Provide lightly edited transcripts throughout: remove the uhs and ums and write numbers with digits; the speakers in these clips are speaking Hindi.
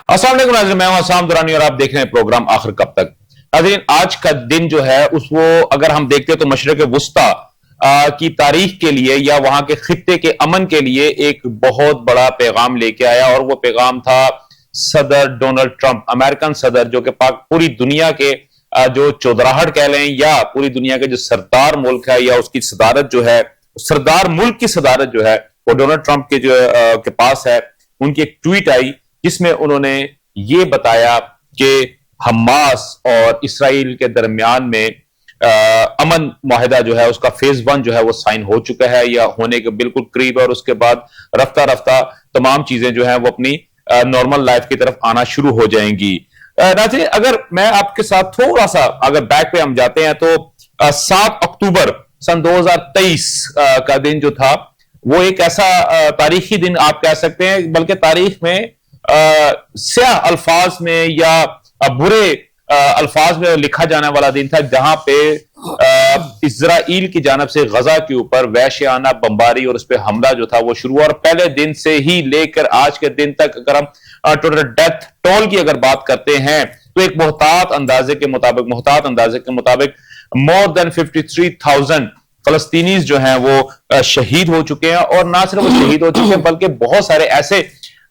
अस्सलाम वालेकुम नाज़रीन, मैं हूं असाम दुरानी और आप देख रहे हैं प्रोग्राम आखिर कब तक। नाज़रीन, आज का दिन जो है उस वो अगर हम देखते हैं तो मशरिक वुस्ता की तारीख के लिए या वहां के खित्ते के अमन के लिए एक बहुत बड़ा पैगाम लेके आया और वो पैगाम था सदर डोनाल्ड ट्रंप, अमेरिकन सदर, जो कि पूरी दुनिया के जो चौधराहट कह लें या पूरी दुनिया के जो सरदार मुल्क है या उसकी सदारत जो है, सरदार मुल्क की सदारत जो है वो डोनाल्ड ट्रंप के जो के पास है। उनकी एक ट्वीट आई जिसमें उन्होंने ये बताया कि हमास और इसराइल के दरमियान में अमन माहिदा जो है उसका फेज 1 जो है वो साइन हो चुका है या होने के बिल्कुल करीब है और उसके बाद रफ्ता रफ्ता तमाम चीजें जो है वो अपनी नॉर्मल लाइफ की तरफ आना शुरू हो जाएंगी। नाज़रीन, अगर मैं आपके साथ थोड़ा सा अगर बैक पे हम जाते हैं तो 7 अक्टूबर सन 2023 का दिन जो था वो एक ऐसा तारीखी दिन आप कह सकते हैं, बल्कि तारीख में स्याह अल्फाज में या बुरे अल्फाज में लिखा जाने वाला दिन था, जहां पे इजराइल की जानब से गजा के ऊपर वहशियाना बमबारी और उस पर हमला जो था वो शुरू हुआ। और पहले दिन से ही लेकर आज के दिन तक अगर हम टोटल डेथ टोल की अगर बात करते हैं तो एक मोहतात अंदाजे के मुताबिक मोर देन 53,000 फलस्तीनीज जो हैं वो शहीद हो चुके हैं। और ना सिर्फ वो शहीद हो चुके हैं बल्कि बहुत सारे ऐसे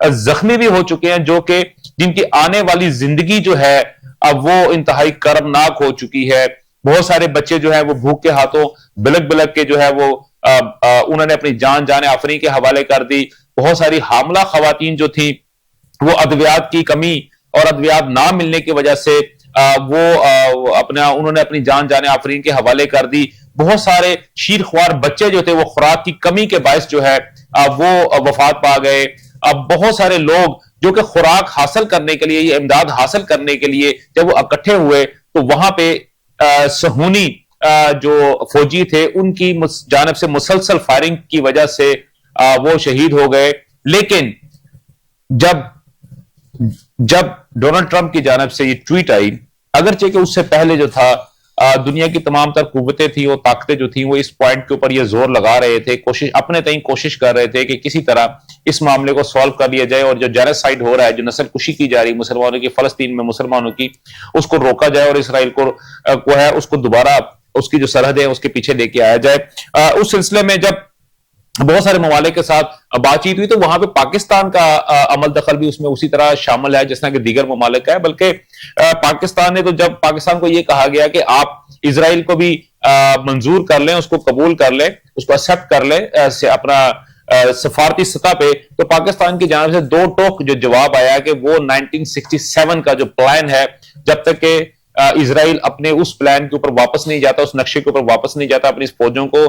जख्मी भी हो चुके हैं जो कि जिनकी आने वाली जिंदगी जो है अब वो इंतहाई कर्मनाक हो चुकी है। बहुत सारे बच्चे जो है वो भूख के हाथों बिलक बिलक के जो है वो उन्होंने अपनी जान जाने आफरीन के हवाले कर दी। बहुत सारी हामला खवातीन जो थी वो अद्वियात की कमी और अद्वियात ना मिलने की वजह से उन्होंने अपनी जान जाने आफरीन के हवाले कर दी। बहुत सारे शीरख्वार बच्चे जो थे वो खुराक की कमी के बायस जो है वो वफात पा गए। अब बहुत सारे लोग जो कि खुराक हासिल करने के लिए या इमदाद हासिल करने के लिए जब वो इकट्ठे हुए तो वहां पे सहूनी जो फौजी थे उनकी जानब से मुसलसल फायरिंग की वजह से वो शहीद हो गए। लेकिन जब डोनाल्ड ट्रंप की जानब से ये ट्वीट आई, अगरचे कि उससे पहले जो था दुनिया की तमाम तर कुव्वतें थी, वो ताकतें जो थी वो इस पॉइंट के ऊपर ये जोर लगा रहे थे, अपने तई कोशिश कर रहे थे कि किसी तरह इस मामले को सॉल्व कर लिया जाए और जो जेनोसाइड हो रहा है, जो नस्ल कुशी की जा रही है मुसलमानों की, फलस्तीन में मुसलमानों की, उसको रोका जाए और इसराइल को है उसको दोबारा उसकी जो सरहद है उसके पीछे लेके आया जाए। उस सिलसिले में जब बहुत सारे ममालिक के साथ बातचीत हुई तो वहां पे पाकिस्तान का अमल दखल भी उसमें उसी तरह शामिल है जिस तरह के दीगर ममालिक का है। बल्कि पाकिस्तान ने तो जब पाकिस्तान को यह कहा गया कि आप इसराइल को भी मंजूर कर लें, उसको कबूल कर लें, उसको एक्सेप्ट कर लें अपना सफारती सतह पे, तो पाकिस्तान की जानब से दो टोक जो जवाब आया कि वो 1967 का जो प्लान है, जब तक कि इसराइल अपने उस प्लान के ऊपर वापस नहीं जाता, उस नक्शे के ऊपर वापस नहीं जाता, अपनी फौजों को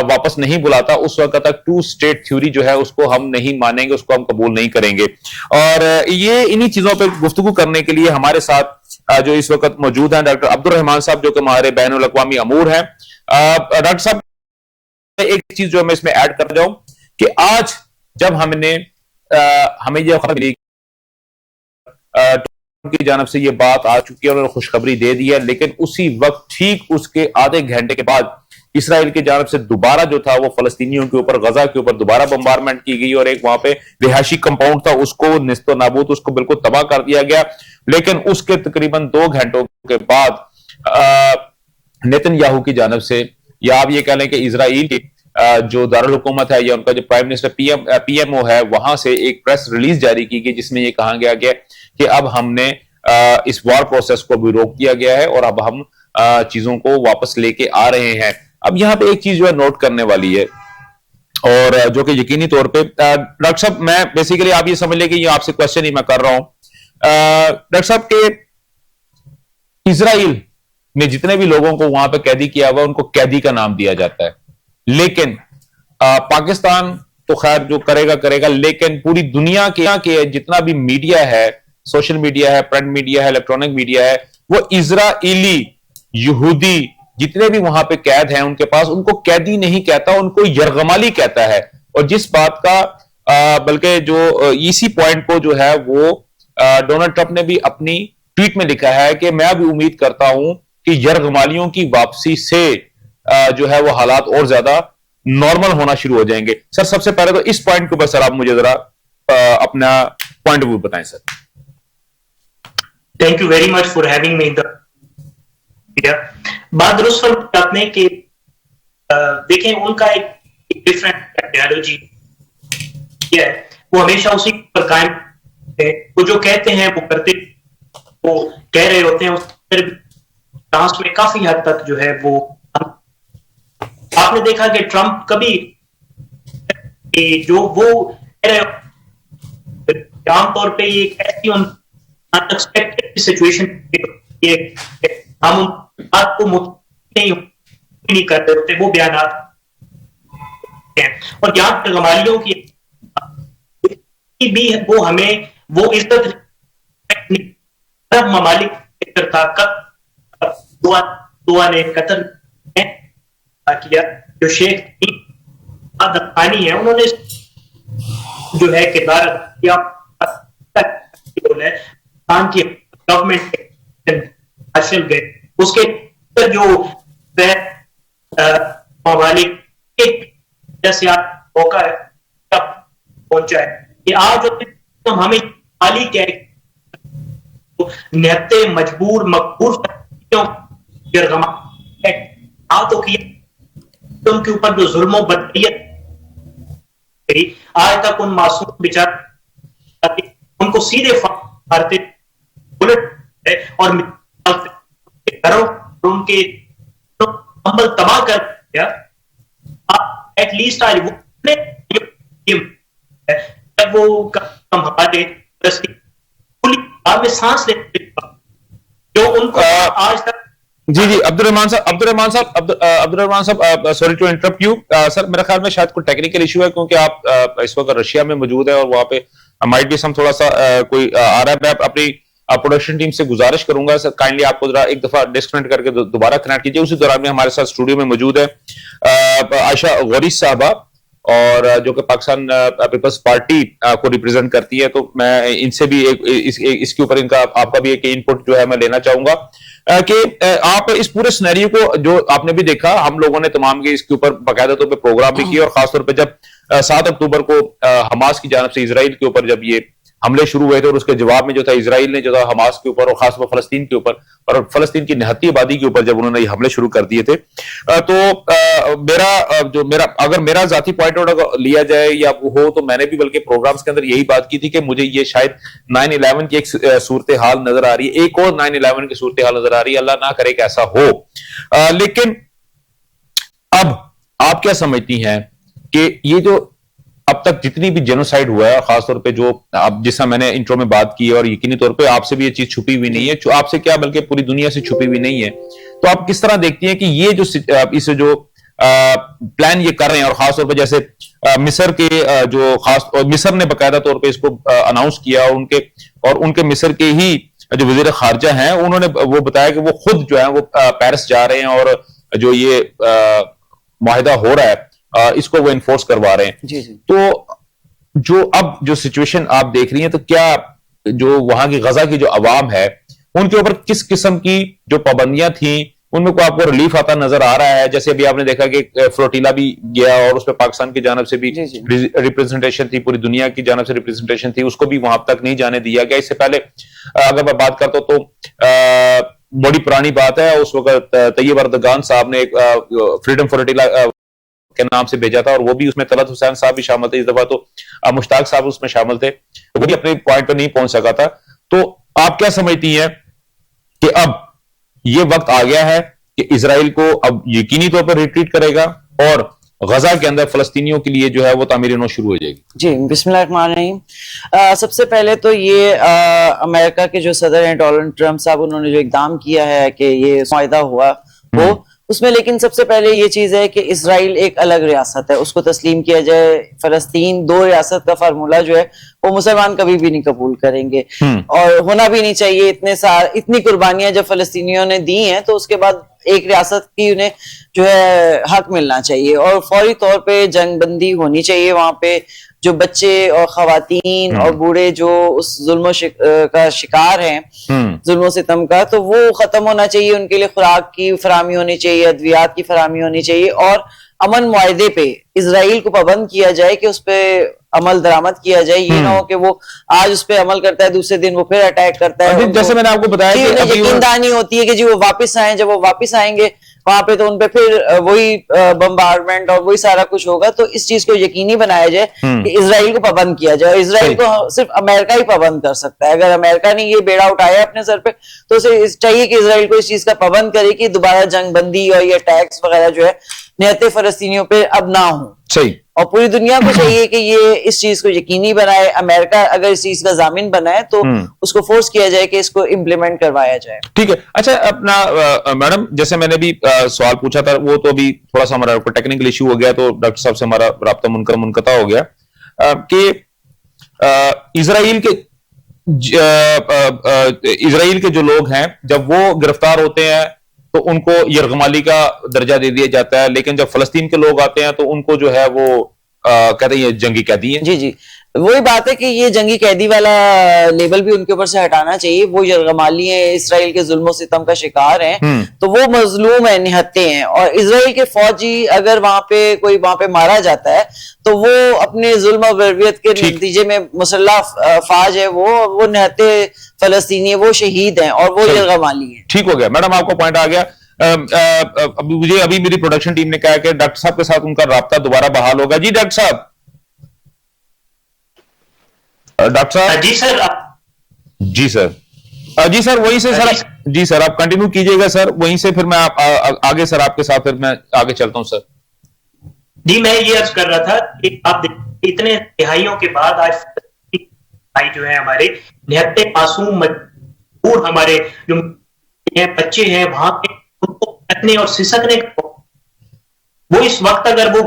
वापस नहीं बुलाता, उस वक्त तक 2 स्टेट थ्योरी जो है उसको हम नहीं मानेंगे, उसको हम कबूल नहीं करेंगे। और ये इन्हीं चीजों पर गुफ्तगू करने के लिए हमारे साथ जो इस वक्त मौजूद हैं डॉक्टर अब्दुल रहमान साहब, जो कि हमारे बैनुल अक़वामी अमूर हैं। डॉक्टर साहब, एक चीज जो मैं इसमें ऐड कर जाऊं कि आज जब हमें यह खबर मिली की जानब से ये बात आ चुकी है, उन्होंने खुशखबरी दे दी है, लेकिन उसी वक्त ठीक उसके आधे घंटे के बाद इसराइल की जानब से दोबारा जो था वो फलस्तीनियों के ऊपर, गजा के ऊपर दोबारा बम्बारमेंट की गई और एक वहां पे रिहायशी कंपाउंड था उसको निस्तो नाबूद, उसको बिल्कुल तबाह कर दिया गया। लेकिन उसके तकरीबन 2 घंटों के बाद नेतन्याहू की जानब से, या आप ये कह लें कि इसराइल की जो दारुल हुकूमत है या उनका जो प्राइम मिनिस्टर पीएमओ है, वहां से एक प्रेस रिलीज जारी की गई जिसमें यह कहा गया कि अब हमने इस वॉर प्रोसेस को भी रोक दिया गया है और अब हम चीजों को वापस लेके आ रहे हैं। अब यहां पे एक चीज जो है नोट करने वाली है और जो कि यकीनी तौर पे डॉक्टर साहब, मैं बेसिकली आप ये समझ लें कि ये आपसे क्वेश्चन ही मैं कर रहा हूं डॉक्टर साहब के इसराइल ने जितने भी लोगों को वहां पे कैदी किया हुआ उनको कैदी का नाम दिया जाता है, लेकिन पाकिस्तान तो खैर जो करेगा, लेकिन पूरी दुनिया के जितना भी मीडिया है, सोशल मीडिया है, प्रिंट मीडिया है, इलेक्ट्रॉनिक मीडिया है, वो इजराइली यहूदी जितने भी वहां पे कैद हैं उनके पास उनको कैदी नहीं कहता, उनको यरगमाली कहता है। और जिस बात का बल्कि जो इसी पॉइंट को जो है वो डोनाल्ड ट्रंप ने भी अपनी ट्वीट में लिखा है कि मैं भी उम्मीद करता हूं कि यरगमालियों की वापसी से जो है वो हालात और ज्यादा नॉर्मल होना शुरू हो जाएंगे। सर, सबसे पहले तो इस पॉइंट के ऊपर सर आप मुझे जरा अपना पॉइंट ऑफ व्यू बताएं sir. Thank you very much for having me in the media. बात दुरुस्त आपने कि देखें उनका एक डिफरेंट आइडियोलॉजी है, वो हमेशा उसी पर कायम है। वो जो कहते हैं वो करते, वो कह रहे होते हैं, फ्रांस में काफी हद तक जो है वो आपने देखा कि ट्रंप कभी जो वो कह रहे आमतौर पे एक ऐसी अनएक्सपेक्टेड सिचुएशन हम बात को नहीं कर रहे होते, वो बयान हैं। और यहाँ कमालियों की भी वो हमें वो इज्जत ममालिक था, दुआ ने कतर किया, जो शेख अदनानी है उन्होंने जो है किरदार किया की गवर्नमेंट हासिल गए, उसके जो ममालिक जैसे आप मौका है पहुंचा है कि आज जो हमें मालिक है निहत्ते मजबूर मकबूर तो किया उनके ऊपर जो जुल्म बदरियत आज तक उन मासूम बेचारे उनको सीधे मारते बुलेट और घरों उनके अमल तबाह कर दिया। एटलीस्ट आज वो जब वो हमारे में सांस लेते जो उनको आज तक जी अब्दुर्रहमान साहब sorry to interrupt you sir, मेरे ख्याल में शायद कोई टेक्निकल इशू है क्योंकि आप इस वक्त रशिया में मौजूद है और वहां पे माइट भी सम थोड़ा सा कोई आ रहा है। मैं अपनी प्रोडक्शन टीम से गुजारिश करूंगा सर, काइंडली आपको जरा एक दफा डिस्कनेक्ट करके दोबारा कनेक्ट कीजिए। उसी दौरान में हमारे साथ स्टूडियो में मौजूद है आयशा गौरी साहबा, और जो कि पाकिस्तान पीपल्स पार्टी को रिप्रेजेंट करती है, तो मैं इनसे भी इसके ऊपर इनका आपका भी एक इनपुट जो है मैं लेना चाहूंगा कि आप इस पूरे सिनेरियो को जो आपने भी देखा, हम लोगों ने तमाम के इसके ऊपर बाकायदा तौर पर प्रोग्राम भी किए, और खासतौर पर जब 7 अक्टूबर को हमास की जानब से इजराइल के ऊपर जब ये हमले शुरू हुए थे और उसके जवाब में जो था इजराइल ने जो था हमास के ऊपर और खासतौर पर फलस्तीन के ऊपर और फलस्तीन की निहत्ती आबादी के ऊपर जब उन्होंने ये हमले शुरू कर दिए थे, तो अगर मेरा जाती पॉइंट आउट लिया जाए या हो, तो मैंने भी बल्कि प्रोग्राम्स के अंदर यही बात की थी कि मुझे ये शायद 9/11 की एक सूरत हाल नजर आ रही है, एक और 9/11 की सूरत हाल नजर आ रही है, अल्लाह ना करे कि ऐसा हो। लेकिन अब आप क्या समझती हैं कि ये जो अब तक जितनी भी जेनोसाइड हुआ है, खासतौर पे जो अब जिसका मैंने इंट्रो में बात की, और यकीनी तौर पे आपसे भी ये चीज छुपी हुई नहीं है, आपसे क्या बल्कि पूरी दुनिया से छुपी हुई नहीं है, तो आप किस तरह देखती हैं कि ये जो इस जो प्लान ये कर रहे हैं, और खासतौर पे जैसे मिस्र के जो खास मिस्र ने बाकायदा तौर पे इसको अनाउंस किया, उनके मिस्र के ही जो वजीर खारजा हैं उन्होंने वो बताया कि वो खुद जो है वो पेरिस जा रहे हैं और जो ये मुआहिदा हो रहा है इसको वो इन्फोर्स करवा रहे हैं। जी जी। तो जो अब जो सिचुएशन आप देख रही हैं, तो क्या जो वहां की गजा की जो अवाम है उनके ऊपर किस किस्म की जो पाबंदियां थी उनमें को आपको रिलीफ आता नजर आ रहा है? जैसे अभी आपने देखा कि फ्लोटिला भी गया और उसमें पाकिस्तान की जानब से भी रिप्रेजेंटेशन थी, पूरी दुनिया की जानब से रिप्रेजेंटेशन थी, उसको भी वहां तक नहीं जाने दिया गया। इससे पहले अगर मैं बात करता हूं तो बड़ी पुरानी बात है, उस वक्त तैयब अर्दगान साहब ने फ्रीडम फ्लोटिला के नाम से भेजा था, और वो भी उसमें तलत हुसैन साहब भी शामिल थे, इस दफा तो मुश्ताक साहब उसमें शामिल थे, वो भी अपने पॉइंट पर नहीं पहुंच सका था। तो आप क्या समझती हैं कि अब ये वक्त आ गया है कि इजराइल को अब यकीनी तौर पर रिट्रीट करेगा और गजा के अंदर फलस्तीनियों के लिए जो है वो तामीर नौ शुरू हो जाएगी? जी, बिस्मिल्लाहिर्रहमानिर्रहीम। सबसे पहले तो ये अमेरिका के जो सदर हैं डोनाल्ड ट्रंप साहब, उन्होंने जो इकदाम किया है कि ये मुआहिदा हुआ वो उसमें, लेकिन सबसे पहले ये चीज है कि इजराइल एक अलग रियासत है, उसको तस्लीम किया जाए। फलस्तीन दो रियासत का फार्मूला जो है वो मुसलमान कभी भी नहीं कबूल करेंगे और होना भी नहीं चाहिए। इतनी कुर्बानियां जब फलस्तीनियों ने दी हैं तो उसके बाद एक रियासत की उन्हें जो है हक मिलना चाहिए और फौरी तौर पे जंगबंदी होनी चाहिए। वहां पे जो बच्चे और खवातीन और बूढ़े जो उस जुल्म का शिकार हैं, जुल्म सितम का, तो वो खत्म होना चाहिए। उनके लिए खुराक की फराहमी होनी चाहिए, अद्वियात की फराहमी होनी चाहिए और अमन मुआहदे पे इजराइल को पाबंद किया जाए कि उस पे अमल दरामद किया जाए, ये ना हो कि वो आज उस पर अमल करता है, दूसरे दिन वो फिर अटैक करता है। जैसे मैंने आपको बताया कि उन्हें यकीनदानी होती है कि जी वो वापस आए, जब वो वापस आएंगे वहां पे तो उनपे फिर वही बम्बार्डमेंट और वही सारा कुछ होगा। तो इस चीज को यकीनी बनाया जाए कि इसराइल को पाबंद किया जाए। इसराइल को सिर्फ अमेरिका ही पाबंद कर सकता है। अगर अमेरिका ने ये बेड़ा उठाया अपने सर पे तो उसे चाहिए कि इसराइल को इस चीज का पाबंद करे कि दोबारा जंग बंदी और ये टैक्स वगैरह जो है निहत्ते फलस्तीनियों पे अब ना हो। सही। और पूरी दुनिया को चाहिए कि ये इस चीज को यकीनी बनाए। अमेरिका अगर इस चीज का जामिन बनाए तो उसको फोर्स किया जाए कि इसको इम्प्लीमेंट करवाया जाए। ठीक है। अच्छा, अपना मैडम जैसे मैंने भी सवाल पूछा था, वो तो अभी थोड़ा सा हमारा टेक्निकल इश्यू हो गया, तो डॉक्टर साहब से हमारा राब्ता मुनक़ता हो गया कि इजराइल के जो लोग हैं जब वो गिरफ्तार होते हैं तो उनको यरगमाली का दर्जा दे दिया जाता है, लेकिन जब फलस्तीन के लोग आते हैं तो उनको जो है वो कहते हैं जंगी कैदी है। जी जी, वही बात है कि ये जंगी कैदी वाला लेबल भी उनके ऊपर से हटाना चाहिए। वो यरगमाली है, इसराइल के जुल्म सितम का शिकार हैं, तो वो मजलूम है, निहत्ते हैं। और इसराइल के फौजी अगर वहां पे मारा जाता है तो वो अपने जुल्म और बर्बियत के नतीजे में मुसल्ला फाज है, वो निहत्ते फलस्तीनी है, वो शहीद हैं और वो यरगमाली है। ठीक हो गया मैडम, आपको पॉइंट आ गया। मुझे अभी मेरी प्रोडक्शन टीम ने कहा कि डॉक्टर साहब के साथ उनका राब्ता दोबारा बहाल होगा। जी डॉक्टर साहब। डॉक्टर साहब। जी सर। जी सर। जी सर, वहीं से सर। जी सर, आप कंटिन्यू कीजिएगा सर, वहीं से फिर मैं आगे सर आपके साथ फिर मैं आगे चलता हूं सर। जी, मैं ये अर्ज कर रहा था कि आप इतने तिहाइयों के बाद आज भाई जो है हमारे निहत्ते मासूम मजबूर हमारे जो बच्चे हैं वहां पे उनको रखने और सिसकने वो इस वक्त अगर वो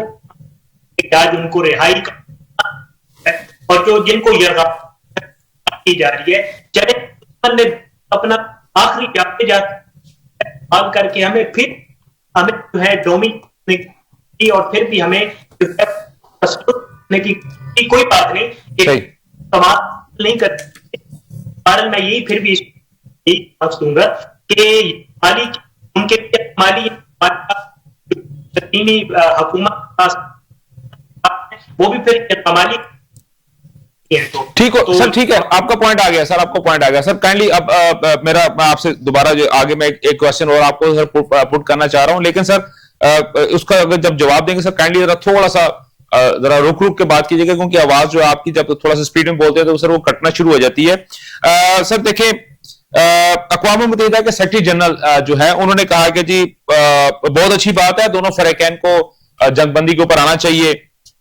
आज उनको रिहाई और जो जिनको की जा रही है, चले ने अपना आखिरी जाते करके हमें जो है डोमिनेट और फिर भी हमें जो है की कोई बात नहीं, समाप्त नहीं कर। कारण मैं यही फिर भी पक्ष दूंगा कि माली उनके माली हुकूमत वो भी फिर माली। ठीक हो सर, ठीक है, आपका पॉइंट आ गया सर, आपका पॉइंट आ गया सर। काइंडली अब मैं आपसे दोबारा जो आगे मैं एक क्वेश्चन और आपको सर पुट करना चाह रहा हूं, लेकिन सर उसका अगर जब जवाब देंगे सर काइंडली जरा थोड़ा सा जरा रुक रुक के बात कीजिएगा, क्योंकि आवाज जो आपकी जब थोड़ा सा स्पीड में बोलते हैं तो सर वो कटना शुरू हो जाती है। सर देखिए, अक़वाम मुत्तहिदा के सेक्रेटरी जनरल जो है उन्होंने कहा कि जी बहुत अच्छी बात है, दोनों फरीकैन को जंगबंदी के ऊपर आना चाहिए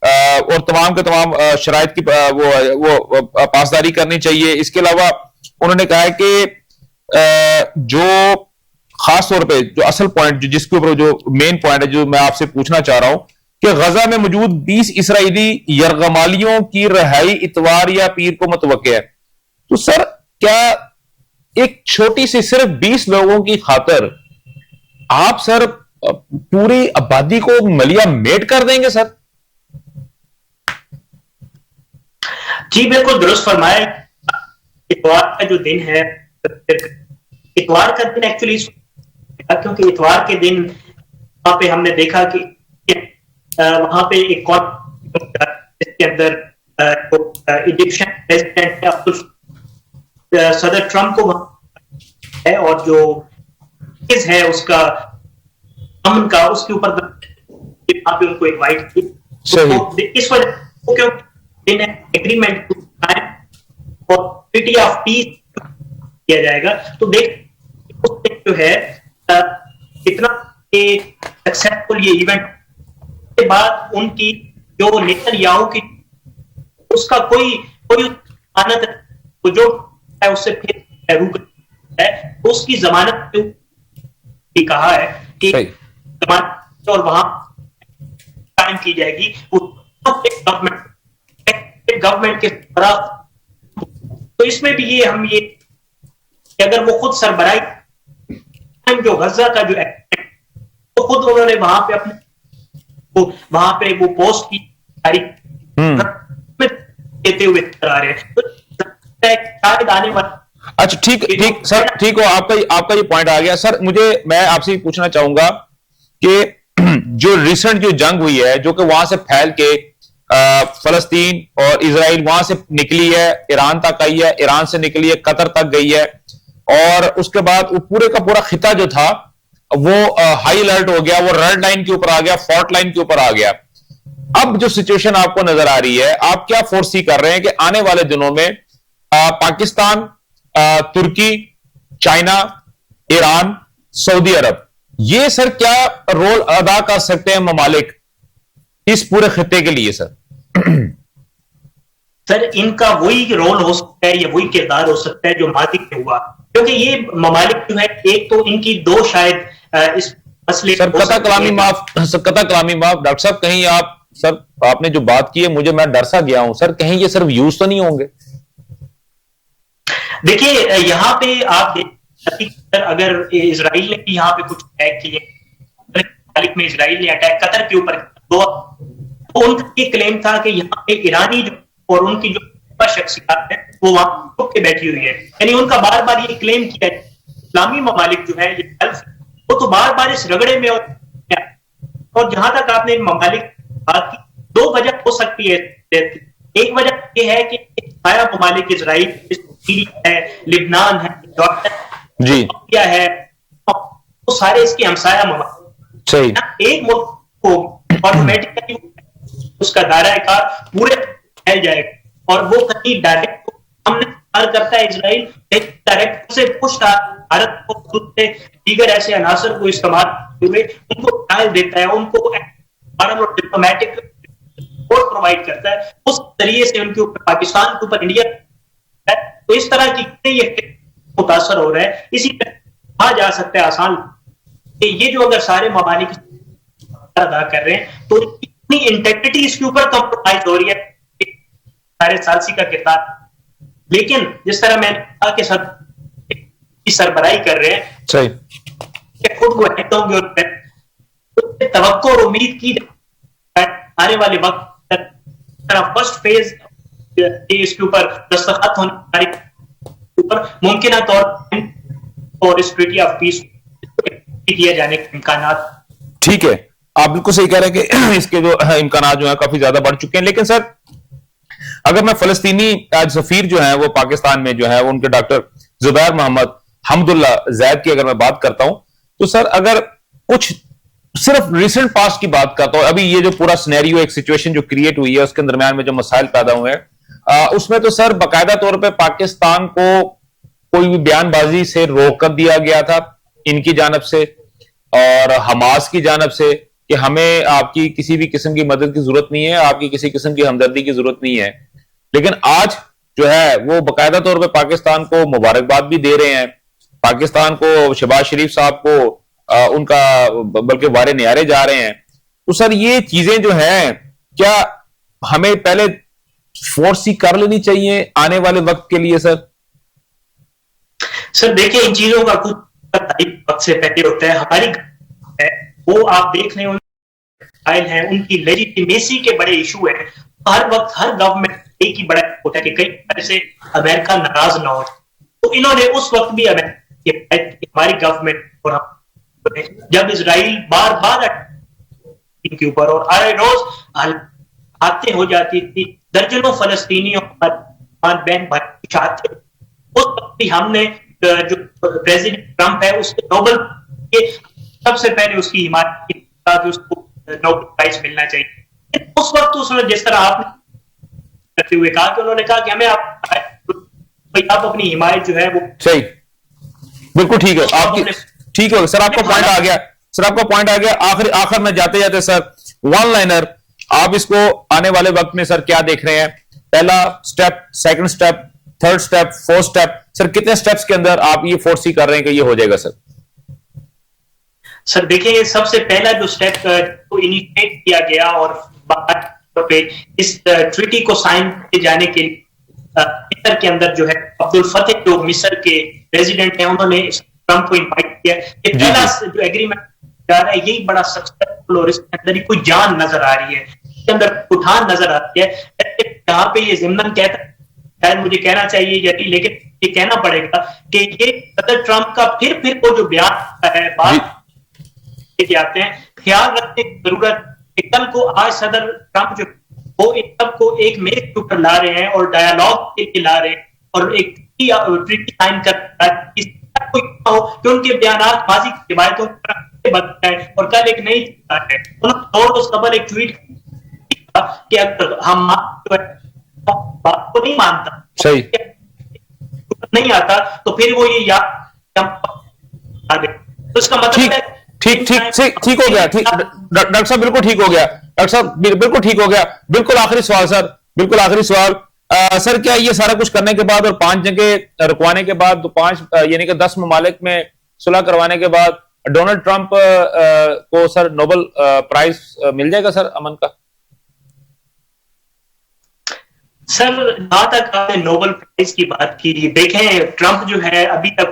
और तमाम के तमाम शराइत की वो पासदारी करनी चाहिए। इसके अलावा उन्होंने कहा है कि जो खास तौर पे जो असल पॉइंट जिसके ऊपर जो मेन पॉइंट है जो मैं आपसे पूछना चाह रहा हूं कि गजा में मौजूद 20 इसराइली यरगमालियों की रिहाई इतवार या पीर को मुतवक्किल है। तो सर क्या एक छोटी सी सिर्फ 20 लोगों की खातिर आप सर पूरी आबादी को मलिया मेट कर देंगे सर? जी बिल्कुल दुरुस्त फरमाया। इतवार का जो दिन है, इतवार का दिन एक्चुअली क्योंकि इतवार के दिन वहां पे हमने देखा कि वहां पे एक जिसके अंदर इजिप्शियन प्रेसिडेंट सदर ट्रंप को है और जो है उसका अमन का उसके ऊपर वहां पे उनको इनवाइट की। तो इस वजह क्योंकि एग्रीमेंट और ट्रीटी ऑफ पीस किया जाएगा, तो देख जो है इतना सक्सेसफुल ये इवेंट के बाद उनकी जो नेतन्याहू की उसका कोई आनत जो है उससे फिर रुक है, उसकी जमानत भी कहा है कि जमानत और वहां कायम की जाएगी गवर्नमेंट के तरफ। तो इसमें भी ये हम ये कि अगर वो खुद सरबराही जो गजा का जो तो खुद उन्होंने वहां पे अपने वहां पे वो पोस्ट की देते हुए आ रहे हैं। तो आने वाला अच्छा ठीक सर, ठीक हो, आपका ये पॉइंट आ गया सर। मैं आपसे पूछना चाहूंगा कि जो रिसेंट जो जंग हुई है जो कि वहां से फैल के फलस्तीन और इसराइल वहां से निकली है, ईरान तक आई है, ईरान से निकली है, कतर तक गई है, और उसके बाद वो पूरे का पूरा खिता जो था वो हाई अलर्ट हो गया, वो रेड लाइन के ऊपर आ गया, फॉल्ट लाइन के ऊपर आ गया। अब जो सिचुएशन आपको नजर आ रही है, आप क्या फोर्सी कर रहे हैं कि आने वाले दिनों में पाकिस्तान, तुर्की, चाइना, ईरान, सऊदी अरब, ये सर क्या रोल अदा कर सकते हैं ममालिक इस पूरे खिते के लिए सर? सर इनका वही रोल हो सकता है या वही किरदार हो सकता है जो मादी में हुआ, क्योंकि ये ममालिक जो है, एक तो इनकी दो शायद इस मसले सर कता कलामी माफ डॉक्टर साहब, कहीं आप सर आपने जो बात की है मुझे, मैं डर सा गया हूं सर, कहीं ये सिर्फ व्यूज तो नहीं होंगे? देखिए यहाँ पे आप अगर इसराइल ने यहाँ पे कुछ अटैक किए, मालिक में इसराइल ने अटैक कतर के ऊपर, तो उनका ये क्लेम था कि यहाँ पे ईरानी जो और उनकी जो शख्सियत है वो वहां छुप के बैठी हुई है, यानी उनका बार बार ये क्लेम किया है। इस्लामी ममालिक जो है वो तो बार बार इस रगड़े में, और जहां तक आपने ममालिक बात की, दो वजह हो सकती है। एक वजह ये है कि सारा ममालिक इसराइल है, लिबनान है, जॉर्डन जी क्या है, वो सारे इसके हमसाया ममालिक। सही, एक मुल्क को ऑटोमेटिकली उसका दायरा कार पूरे फैल जाएगा, और वो कहीं डायरेक्ट हमने करता है इसराइल, डायरेक्ट से पुश भारत को दीगर ऐसे अनासर को इस्तेमाल हुए उनको ट्रायल देता है, उनको डिप्लोमेटिक सपोर्ट प्रोवाइड करता है, उस तरीके से उनके ऊपर, पाकिस्तान के ऊपर इंडिया है। तो इस तरह की ये मुतासर हो रहा है। इसी तरह कहा जा सकता है आसान कि ये जो अगर सारे ममालिक अदा कर रहे हैं तो इतनी इंटेग्रिटी इसके ऊपर कॉम्प्रोमाइज हो रही है, सारे सालसी का किरदार। लेकिन जिस तरह मैंने कहा कि सब सरबराही कर रहे हैं, सही, खुद को होंगे और तवक्को और उम्मीद की आने वाले वक्त फर्स्ट फेज इसके ऊपर दस्तखत होने के ऊपर मुमकिन तौर और इस ट्रीटी ऑफ पीस किया जाने के इम्कान। ठीक है, आप बिल्कुल सही कह रहे हैं कि इसके जो इम्कान जो है काफी ज्यादा बढ़ चुके हैं। लेकिन सर अगर मैं फलस्तीनी आज सफीर जो है वो पाकिस्तान में जो है वो उनके डॉक्टर जुबैर मोहम्मद हमदुल्ला जैद की अगर मैं बात करता हूं, तो सर अगर कुछ सिर्फ रिसेंट पास्ट की बात करता हूं, अभी ये जो पूरा सिनेरियो, एक सिचुएशन जो क्रिएट हुई है उसके दरमियान में जो मसाइल पैदा हुए हैं, उसमें तो सर बाकायदा तौर पर पाकिस्तान को कोई भी बयानबाजी से रोक कर दिया गया था इनकी जानब से और हमास की जानब से कि हमें आपकी किसी भी किस्म की मदद की जरूरत नहीं है, आपकी किसी किस्म की हमदर्दी की जरूरत नहीं है। लेकिन आज जो है वो बाकायदा तौर पे पाकिस्तान को मुबारकबाद भी दे रहे हैं, पाकिस्तान को, शहबाज शरीफ साहब को उनका बल्कि वारे न्यारे जा रहे हैं। तो सर ये चीजें जो हैं क्या हमें पहले फोर्स ही कर लेनी चाहिए आने वाले वक्त के लिए? सर देखिए इन चीजों का कुछ वक्त से पहले होता है। हमारी है वो आप देख रहे हैं उनकी लेजिटिमेसी के बड़े इशू है। हर वक्त हर गवर्नमेंट एक ही बड़ा होता है कि कई तरह से अमेरिका नाराज ना हो, तो इन्होंने उस वक्त भी हमारी गवर्नमेंट और जब इजराइल बार बार इनके ऊपर और हर रोज आते हो जाती थी, दर्जनों फलस्तीनियों बहन भाई चाहते, उस वक्त भी हमने जो प्रेसिडेंट ट्रंप है उसको नोबेल के सबसे पहले उसकी हिमायत की कि उसको नोबेल प्राइज मिलना चाहिए। उस वक्त उसने जिस तरह आपने करते हुए कहा कि उन्होंने कहा कि हमें आप अपनी हिमायत जो है वो सही, बिल्कुल ठीक है आपकी, ठीक है सर, आपका पॉइंट आ गया, सर आपका पॉइंट आ गया। आखिर में जाते जाते सर वन लाइनर आप इसको आने वाले वक्त में सर क्या देख रहे हैं? पहला step, second step, third step, fourth step, sir कितने स्टेप्स के अंदर आप ये फोर्स कर रहे हैं कि ये हो जाएगा सर? सर देखिए सबसे पहला जो स्टेप को इनिशिएट किया गया और पे इस ट्रीटी को साइन किए जाने के लिए मिस्र के अंदर जो है अब्दुल फतेह जो मिस्र के प्रेसिडेंट हैं उन्होंने ट्रंप को इनवाइट किया। ये पहला जो एग्रीमेंट जा रहा है यही बड़ा सक्सेसफुल और इसके अंदर कोई जान नजर आ रही है, इसके अंदर उठान नजर आती है। यहाँ पे ये जिम्मन कहता है, शायद मुझे कहना चाहिए यही, लेकिन ये कहना पड़ेगा कि ये सदर ट्रंप का फिर वो जो बयान है बात आते हैं, ख्याल रखने की जरूरत है। कल को आज सदर ट्रंप जो वो इन सबको एक मेज के ऊपर ला रहे हैं और डायलॉग के लिए ला रहे हैं और एक ट्रीटी साइन कर हो कि उनके बयानात माजी की रिवायतों बनता है और कल एक नई है उन्होंने एक ट्वीट कि अगर हम बात को नहीं मानता सही नहीं आता तो फिर वो ये याद तो इसका मतलब है ठीक हो गया। ठीक डॉक्टर साहब बिल्कुल ठीक हो गया। डॉक्टर साहब बिल्कुल ठीक हो गया। बिल्कुल आखिरी सवाल सर, बिल्कुल आखिरी सवाल सर, क्या ये सारा कुछ करने के बाद और 5 जगह रुकवाने के बाद 5 यानी कि 10 ममालिक में सुलह करवाने के बाद डोनाल्ड ट्रंप को सर नोबेल प्राइज मिल जाएगा सर अमन का? सर जहां तक आपने नोबेल प्राइज की बात की, देखें ट्रंप जो है अभी तक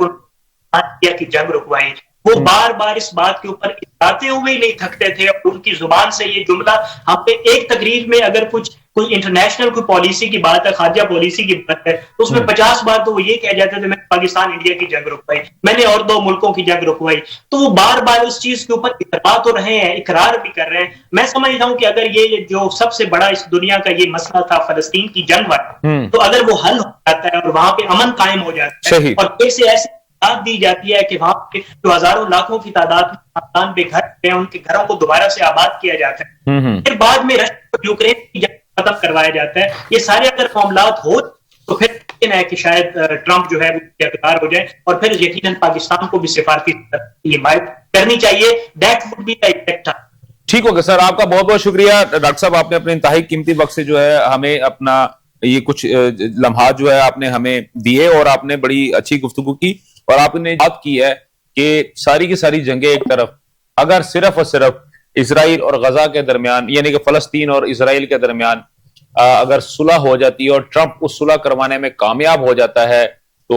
की जंग रुकवाई, वो बार बार इस बात के ऊपर इतराते हुए ही नहीं थकते थे और उनकी जुबान से ये जुमला हम पे एक तकरीर में अगर कोई इंटरनेशनल कोई पॉलिसी की बात है, खारजा पॉलिसी की बात है, तो उसमें 50 बार तो वो ये कह जाते थे मैंने पाकिस्तान इंडिया की जंग रुकवाई, मैंने और 2 मुल्कों की जंग रुकवाई। तो वो बार बार उस चीज के ऊपर इतरा तो रहे हैं, इकरार भी कर रहे हैं। मैं समझता हूं कि अगर ये जो सबसे बड़ा इस दुनिया का ये मसला था फलस्तीन की जंग वाला, तो अगर वो हल हो जाता है और वहां पे अमन कायम हो जाता है और फिर से ऐसी दी जाती है कि वहां पे जो हजारों लाखों की तादाद में बेघर हैं उनके घरों को दोबारा से आबाद किया जाता है, फिर बाद में रशिया और यूक्रेन की जंग खत्म करवाया जाता है, ये सारे अगर मामलात हो तो फिर यकीन है कि शायद ट्रंप जो है वो इख्तियार हो जाए और फिर यकीनन पाकिस्तान को भी सिफारती हिमायत करनी चाहिए। That would be the effect. ठीक हो गया सर, आपका बहुत बहुत शुक्रिया डॉक्टर साहब, आपने अपने इंतहाई कीमती वक्त से जो है हमें अपना ये कुछ लम्हात जो है आपने हमें दिए और आपने बड़ी अच्छी गुफ्तगू की और आपने बात की है कि सारी की सारी जंगें एक तरफ, अगर सिर्फ और सिर्फ इजराइल और गजा के दरमियान यानी कि फलस्तीन और इजराइल के दरमियान अगर सुलह हो जाती है और ट्रंप उस सुलह करवाने में कामयाब हो जाता है तो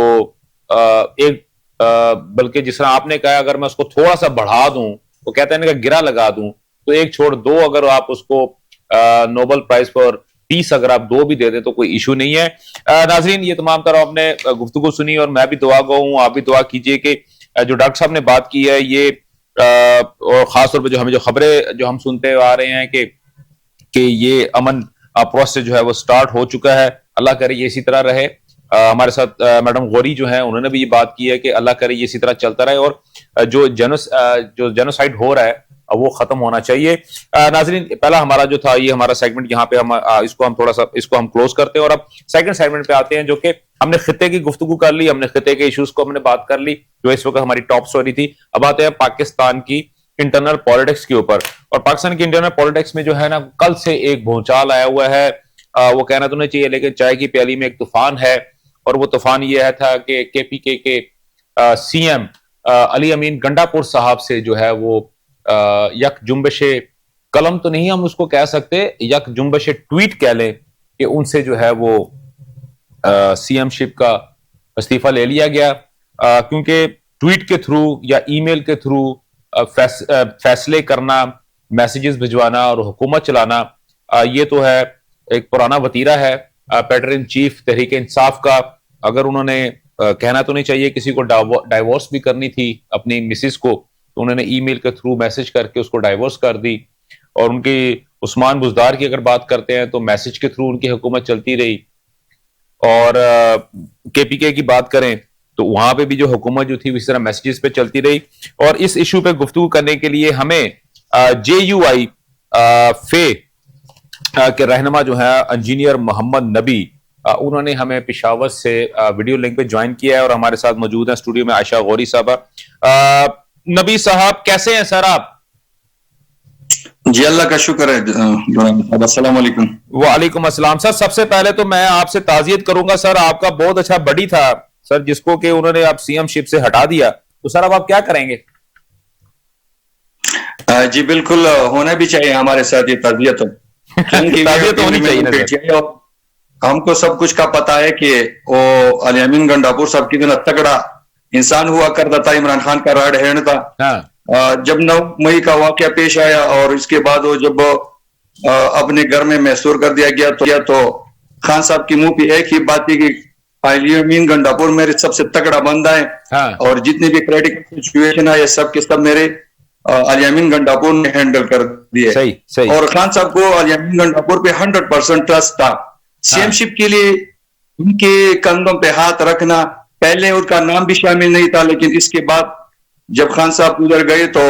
बल्कि जिस तरह आपने कहा अगर मैं उसको थोड़ा सा बढ़ा दूं, वो कहते हैं ना कि गिरा लगा दूं, तो 1 छोड़ 2 अगर आप उसको नोबेल प्राइज फॉर पीस अगर आप 2 भी दे दें तो कोई इशू नहीं है। नाजरीन, ये तमाम तरह आपने गुफ्तगू सुनी और मैं भी दुआ गो हूं, आप भी दुआ कीजिए कि जो डॉक्टर साहब ने बात की है ये और खासतौर पर जो हमें जो खबरें जो हम सुनते आ रहे हैं कि ये अमन प्रोसेस जो है वो स्टार्ट हो चुका है, अल्लाह करे ये इसी तरह रहे। हमारे साथ मैडम गौरी जो है उन्होंने भी ये बात की है कि अल्लाह करे ये इसी तरह चलता रहे और जो जेनोसाइड हो रहा है वो खत्म होना चाहिए। नाजरीन, पहला हमारा जो था ये हमारा सेगमेंट यहाँ पे हम इसको हम क्लोज करते हैं और अब सेकंड सेगमेंट पे आते हैं जो कि हमने खिते की गुफ्तगू कर ली, हमने खिते के इश्यूज को हमने बात कर ली जो इस वक्त हमारी टॉप स्टोरी थी। अब आते हैं पाकिस्तान की इंटरनल पॉलिटिक्स के ऊपर और पाकिस्तान की इंटरनल पॉलिटिक्स में जो है ना कल से एक भूचाल आया हुआ है। वो कहना तो नहीं चाहिए लेकिन चाय की प्याली में एक तूफान है और वो तूफान ये था कि केपीके के सीएम अली अमीन गंडापुर साहब से जो है वो यक जुम्बशे कलम तो नहीं हम उसको कह सकते, यक जुम्बशे ट्वीट कह लें कि उनसे जो है वो सीएमशिप का इस्तीफा ले लिया गया क्योंकि ट्वीट के थ्रू या ईमेल के थ्रू फैसले करना, मैसेजेस भिजवाना और हुकूमत चलाना ये तो है एक पुराना वतीरा है पैटर इन चीफ तहरीक इंसाफ का। अगर उन्होंने कहना तो नहीं चाहिए किसी को डाइवोर्स भी करनी थी अपनी मिसिस को तो उन्होंने ईमेल के थ्रू मैसेज करके उसको डाइवोर्स कर दी और उनकी उस्मान बुजदार की अगर बात करते हैं तो मैसेज के थ्रू उनकी हुकूमत चलती रही और केपीके की बात करें तो वहां पे भी जो हुकूमत जो थी इस तरह मैसेजेस पे चलती रही। और इस इशू पे गुफ्तगू करने के लिए हमें JUI फे के रहनुमा जो है इंजीनियर मोहम्मद नबी उन्होंने हमें पेशावर से वीडियो लिंक पे ज्वाइन किया है और हमारे साथ मौजूद हैं स्टूडियो में आयशा गौरी साहबा। नबी साहब कैसे हैं सर आप? जी अल्लाह का शुक्र है। अस्सलाम वालेकुम। वालेकुम अस्सलाम। सर सबसे पहले तो मैं आपसे ताज़ियत करूंगा सर, आपका बहुत अच्छा बड़ी था सर जिसको कि उन्होंने आप सीएमशिप से हटा दिया, तो सर अब आप क्या करेंगे? जी बिल्कुल होना भी चाहिए हमारे साथ ये ताज़ियत ताज़ियत होनी चाहिए। हमको सब कुछ का पता है कि वो अली अमीन गंडापुर साहब कितना तगड़ा इंसान हुआ करता था, इमरान खान का राइट हैंड था। हाँ। जब 9 मई का वाकया पेश आया और इसके बाद वो जब अपने घर में महसूर कर दिया गया तो खान साहब की मुंह पे एक ही बात थी कि अली अमीन गंडापुर मेरे सबसे तगड़ा बंदा है। हाँ। और जितनी भी क्रिटिकल सिचुएशन है ये सब के सब मेरे अली अमीन गंडापुर ने हैंडल कर दिए। सही सही। और खान साहब को अली अमीन गंडापुर पे 100% ट्रस्ट था। सीएमशिप के लिए उनके कंधों पे हाथ रखना, पहले उनका नाम भी शामिल नहीं था, लेकिन इसके बाद जब खान साहब उधर गए तो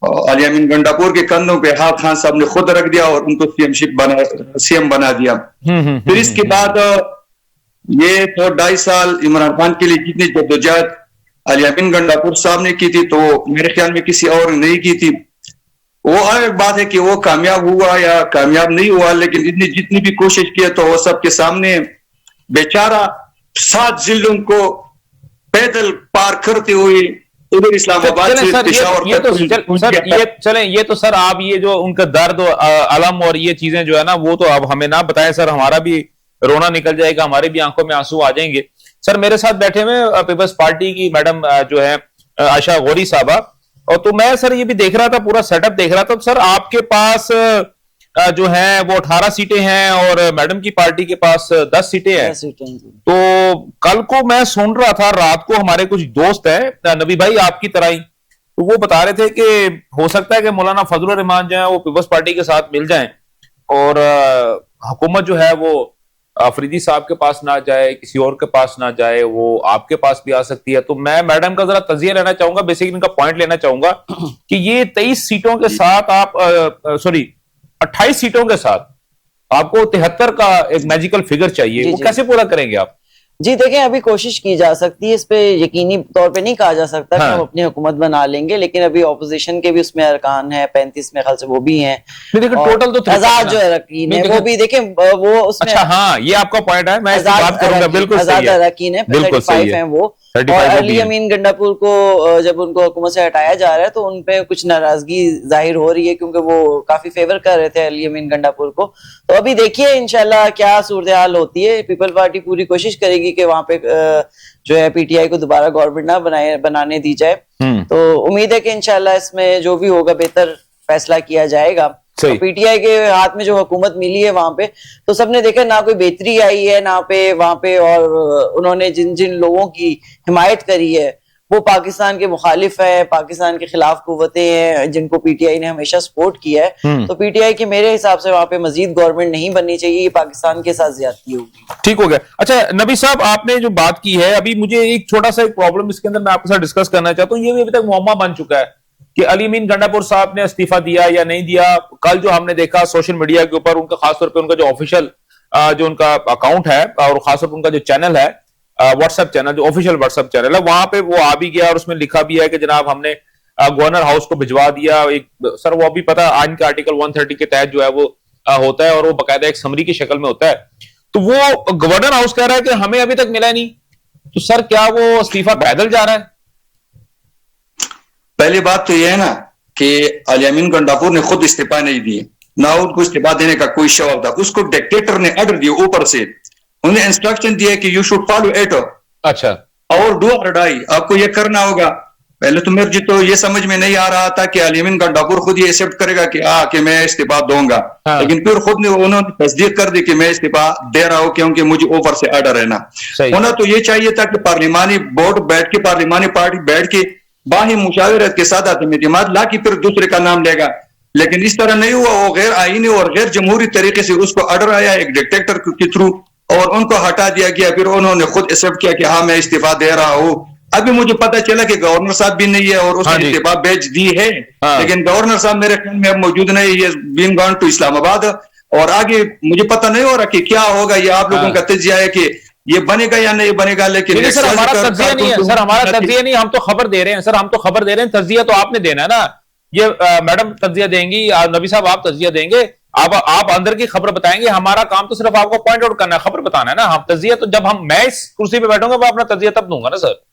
अली अमीन गंडापुर के कंधों पे हाथ खान साहब ने खुद रख दिया और उनको सीएम बना दिया। फिर इसके बाद ये तो 2.5 साल इमरान खान के लिए जितनी जद्दोजहद अली अमीन गंडापुर साहब ने की थी, तो मेरे ख्याल में किसी और ने नहीं की थी। वो अलग बात है कि वो कामयाब हुआ या कामयाब नहीं हुआ, लेकिन जितनी भी कोशिश की तो वो सबके सामने बेचारा 7 जिलों को पैदल पार करते हुए इधर इस्लामाबाद से पेशावर ये तो सर आप ये जो उनका दर्द अलम और ये चीजें जो है ना, वो तो अब हमें ना बताएं सर, हमारा भी रोना निकल जाएगा, हमारे भी आंखों में आंसू आ जाएंगे। सर मेरे साथ बैठे हुए पीपल्स पार्टी की मैडम जो है आशा गौरी साहबा, और तो मैं सर ये भी देख रहा था, पूरा सेटअप देख रहा था। तो सर आपके पास जो है वो 18 सीटें हैं और मैडम की पार्टी के पास 10 सीटें हैं। तो कल को मैं सुन रहा था, रात को हमारे कुछ दोस्त हैं नबी भाई आपकी तरह ही, तो वो बता रहे थे कि हो सकता है कि मौलाना फजलुर रहमान जो है वो पीपल्स पार्टी के साथ मिल जाएं और हुकूमत जो है वो अफरीदी साहब के पास ना जाए, किसी और के पास ना जाए, वो आपके पास भी आ सकती है। तो मैं मैडम का जरा तजिया लेना चाहूंगा, बेसिकली इनका पॉइंट लेना चाहूंगा कि ये 23 सीटों के साथ आप 28 सीटों के साथ आपको 73 का एक मैजिकल फिगर चाहिए, वो कैसे पूरा करेंगे आप? जी देखें, अभी कोशिश की जा सकती है, इस पे यकीनी तौर पे नहीं कहा जा सकता कि हम अपनी हुकूमत बना लेंगे, लेकिन अभी ऑपोजिशन के भी उसमें अरकान है 35 में ख्याल से वो भी हैं। टोटल तो आजाद जो अरकान है वो भी देखें वो उसमें। अच्छा हाँ, ये आपका पॉइंट है, मैं बात करूंगा। बिल्कुल आजाद अरकान है, 35 है वो। और अली अमीन गंडापुर को जब उनको हुकूमत से हटाया जा रहा है तो उनपे कुछ नाराजगी जाहिर हो रही है, क्योंकि वो काफी फेवर कर रहे थे अली अमीन गंडापुर को। तो अभी देखिए इंशाल्लाह क्या सूरत हाल होती है। पीपल पार्टी पूरी कोशिश करेगी कि वहां पे जो है पीटीआई को दोबारा गवर्नमेंट ना बनाने दी जाए। तो उम्मीद है कि इंशाल्लाह इसमें जो भी होगा बेहतर फैसला किया जाएगा। तो पीटीआई के हाथ में जो हुकूमत मिली है वहां पे, तो सबने देखा ना कोई बेहतरी आई है ना पे वहां पे, और उन्होंने जिन जिन लोगों की हिमायत करी है वो पाकिस्तान के मुखालिफ है, पाकिस्तान के खिलाफ कुव्वतें हैं जिनको पीटीआई ने हमेशा सपोर्ट किया है। तो पीटीआई के मेरे हिसाब से वहां पे मजीद गवर्नमेंट नहीं बननी चाहिए, ये पाकिस्तान के साथ ज्यादती होगी। ठीक हो गया। अच्छा नबी साहब, आपने जो बात की है, अभी मुझे एक छोटा सा एक प्रॉब्लम इसके अंदर मैं आपके साथ डिस्कस करना चाहता हूँ। ये भी अभी तक मुअम्मा बन चुका है कि अली अमीन गंडापुर साहब ने इस्तीफा दिया या नहीं दिया। कल जो हमने देखा सोशल मीडिया के ऊपर उनका खासतौर पर उनका जो ऑफिशियल जो उनका अकाउंट है और खासतौर पर उनका जो चैनल है व्हाट्सएप चैनल, जो ऑफिशियल व्हाट्सएप चैनल है, वहां पे वो आ भी गया और उसमें लिखा भी है कि जनाब हमने गवर्नर हाउस को भिजवा दिया। एक सर वो अभी पता आइन के आर्टिकल 130 के तहत जो है वो होता है और वो बाकायदा एक समरी की शक्ल में होता है। तो वो गवर्नर हाउस कह रहा है कि हमें अभी तक मिला नहीं। तो सर क्या वो इस्तीफा पैदल जा रहा है? पहली बात तो यह है ना कि अली अमीन गंडापुर ने खुद इस्तीफा नहीं दिए, ना उनको इस्तीफा देने का कोई शौक था। उसको डिक्टेटर ने ऑर्डर दिया ऊपर से, उन्हें इंस्ट्रक्शन दिया कि यू शुड फॉलो इट। अच्छा, और डू और डाई, आपको ये करना होगा। पहले तो मेरे तो ये समझ में नहीं आ रहा था कि अली अमीन गंडापुर खुद ये एक्सेप्ट करेगा कि मैं इस्तीफा दूंगा। लेकिन फिर खुद ने उन्होंने तस्दीक कर दी कि मैं इस्तीफा दे रहा हूं क्योंकि मुझे ऊपर से ऑर्डर है ना। होना तो ये चाहिए था कि पार्लिमानी बोर्ड बैठ के, पार्लिमानी पार्टी बैठ के बाही मुशावरत के साथ एतमाद ला कि फिर दूसरे का नाम लेगा, लेकिन इस तरह नहीं हुआ। वो गैर आईनी और गैर जमहूरी तरीके से उसको ऑर्डर आया एक डिक्टेटर के थ्रू और उनको हटा दिया गया। फिर उन्होंने खुद एक्सेप्ट किया कि हाँ मैं इस्तीफा दे रहा हूं। अभी मुझे पता चला कि गवर्नर साहब भी नहीं है और उसने इस्तीफा भेज दी है, लेकिन गवर्नर साहब मेरे ख्याल में अब मौजूद नहीं है, बीन गॉन टू इस्लामाबाद। और आगे मुझे पता नहीं हो रहा कि क्या होगा। ये आप लोगों का तजिया है कि ये बनेगा या नहीं बनेगा, लेकिन सर हमारा तजिया नहीं है। सर हमारा तजिया नहीं, हम तो खबर दे रहे हैं। सर हम तो खबर दे रहे हैं, तजिया तो आपने देना है ना। ये मैडम तजिया देंगी, नबी साहब आप तजिया देंगे, आप अंदर की खबर बताएंगे। हमारा काम तो सिर्फ आपको पॉइंट आउट करना है, खबर बताना है ना। हम तजिया तो जब मैं इस कुर्सी पे बैठूंगा मैं अपना तजिया तब दूंगा ना सर।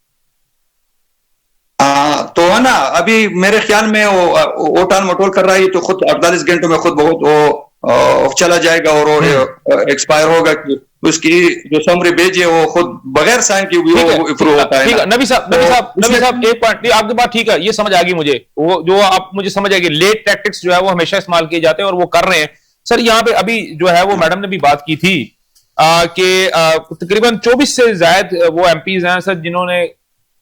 तो है ना, अभी मेरे ख्याल में वो टाल मटोल कर रहा है तो खुद 48 घंटों में खुद बहुत वो चला जाएगा और वो एक्सपायर होगा कि उसकी जो समरी भेजी है वो खुद बगैर साइन की वो अप्रूव होता है। ठीक है नबी साहब एक पॉइंट आपकी बात ठीक है, ये समझ आ गई मुझे। वो जो आप मुझे समझ आ गई, लेट टैक्टिक्स जो है वो हमेशा इस्तेमाल किए जाते हैं और वो कर रहे हैं। सर यहाँ पे अभी जो है वो मैडम ने भी बात की थी कि तकरीबन 24 से ज्यादा वो एमपीज हैं सर जिन्होंने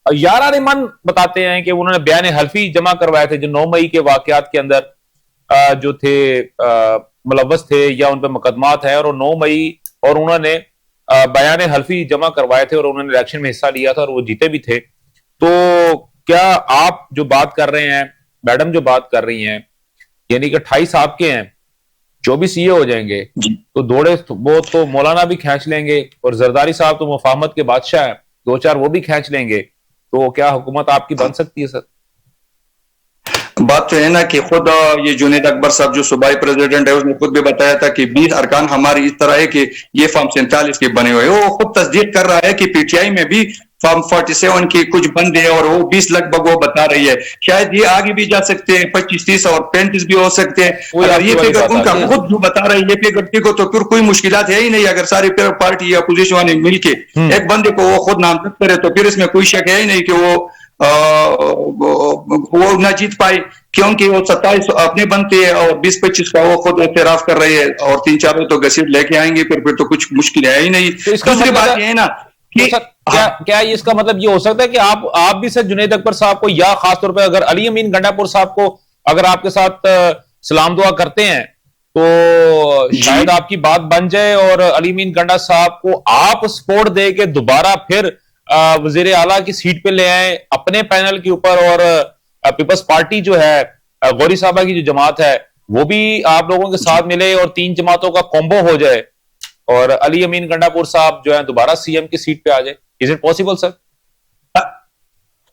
यारान इमान बताते हैं कि उन्होंने बयान हल्फी जमा करवाए थे जो 9 मई के वाकयात के अंदर जो थे मुलव्वस थे या उन पर मुकदमात है, और 9 मई और उन्होंने बयान हल्फी जमा करवाए थे और उन्होंने इलेक्शन में हिस्सा लिया था और वो जीते भी थे। तो क्या आप जो बात कर रहे हैं, मैडम जो बात कर रही हैं, यानी कि 28 आपके हैं, 24 ये हो जाएंगे, तो दौड़े वो तो मौलाना भी खींच लेंगे और जरदारी साहब तो मुफाहमत के बादशाह है, 2-4 वो भी खींच लेंगे, तो क्या हुकूमत आपकी बन सकती है सर? बात तो है ना कि खुद ये जुनेद अकबर साहब जो सूबाई प्रेसिडेंट है उसने खुद भी बताया था कि 20 अरकान हमारी इस तरह है कि ये फॉर्म 47 के बने हुए, वो खुद तस्दीक कर रहा है कि पीटीआई में भी फॉर्म 47 की कुछ बंद है और वो 20 लगभग वो बता रही है। शायद ये आगे भी जा सकते हैं, 25, 30 और 35 भी हो सकते हैं। अगर ये फिगर उनका खुद जो बता रहे हैं ये फिगर को, तो फिर कोई मुश्किलात है ही नहीं। अगर सारी पार्टी या अपोजिशन वाले मिलके एक बंदे को वो खुद नामजद करे तो फिर इसमें कोई शक है ही नहीं कि वो न जीत पाए, क्योंकि वो 27 अपने बनते हैं और 20-25 का वो खुद एतराफ कर रही है और 3-4 तो घसीट लेके आएंगे, फिर तो कुछ मुश्किल है ही नहीं। दूसरी बात ये है ना कि क्या इसका मतलब ये हो सकता है कि आप भी सर जुनैद अकबर साहब को या खासतौर पर अगर अली अमीन गंडापुर साहब को अगर आपके साथ सलाम दुआ करते हैं तो शायद आपकी बात बन जाए और अली अमीन गंडा साहब को आप सपोर्ट दे के दोबारा फिर वजीर आला की सीट पे ले आए अपने पैनल के ऊपर, और पीपल्स पार्टी जो है गौरी साहबा की जो जमात है वो भी आप लोगों के साथ मिले और 3 जमातों का कॉम्बो हो जाए और अली अमीन गंडापुर साहब जो है दोबारा सीएम की सीट पे आ जाए। Is it possible sir?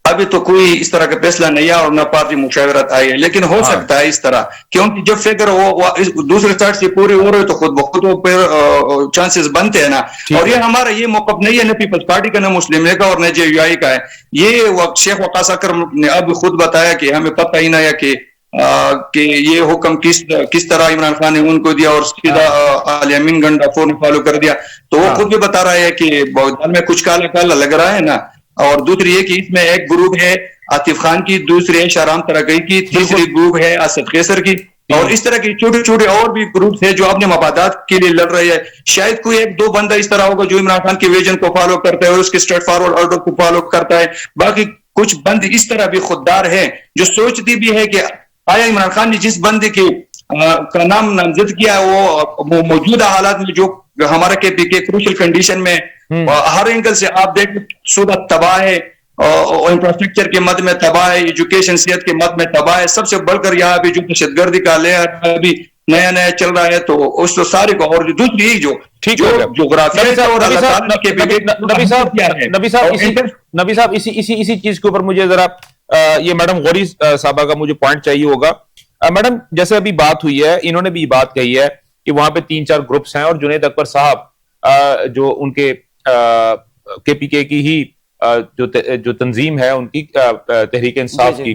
अभी तो कोई इस तरह का फैसला नहीं आया और न पार्टी मुशावरत आई है, लेकिन हो सकता है इस तरह, क्योंकि जब फिगर वो दूसरे साइड से पूरी हो रही तो खुद बहुत फिर चांसेस बनते हैं ना। और ये हमारा ये मौकफ नहीं है न पीपल्स पार्टी का, न मुस्लिम लीग का और न जेयूआई का है। ये शेख वकास अकरम ने अब खुद बताया कि हमें पता ही नहीं है कि ये हुक्म किस तरह इमरान खान ने उनको दिया और सीधा अली अमीन गंडापुर ने फॉलो कर दिया। तो वो खुद भी बता रहा है कि दाल में कुछ काला काला लग रहा है ना। और दूसरी ये कि इसमें एक ग्रुप है आतिफ खान की, दूसरी है शाहराम तरगई की, तीसरी ग्रुप है असद कैसर की, और इस तरह की छोटे छोटे और भी ग्रुप है जो अपने मफादात के लिए लड़ रहे हैं। शायद कोई 1-2 बंदा इस तरह होगा जो इमरान खान के विजन को फॉलो करता है और उसके स्ट्रेट फॉरवर्ड ऑर्डर को फॉलो करता है। बाकी कुछ बंद इस तरह भी खुददार है जो सोचती भी है कि आया इमरान खान ने जिस बंदे के का नाम नामजद किया वो मौजूदा हालात में जो हमारा के क्रूशल कंडीशन में हर एंगल से आप देख सूरत तबाह है, इंफ्रास्ट्रक्चर के मद में तबाह है, एजुकेशन सेहत के मद में तबाह है, सबसे बढ़कर यहाँ पे जो दहशतगर्दी का लेयर अभी नया नया चल रहा है, तो उस तो सारे को। और दूसरी जो नबी साहब इसी चीज के ऊपर मुझे जरा ये मैडम गौरी साहबा का मुझे पॉइंट चाहिए होगा। मैडम जैसे अभी बात हुई है, इन्होंने भी बात कही है कि वहां पे 3-4 ग्रुप्स हैं और जुनैद अकबर साहब जो उनके केपीके की ही जो तंजीम है उनकी तहरीक इंसाफ की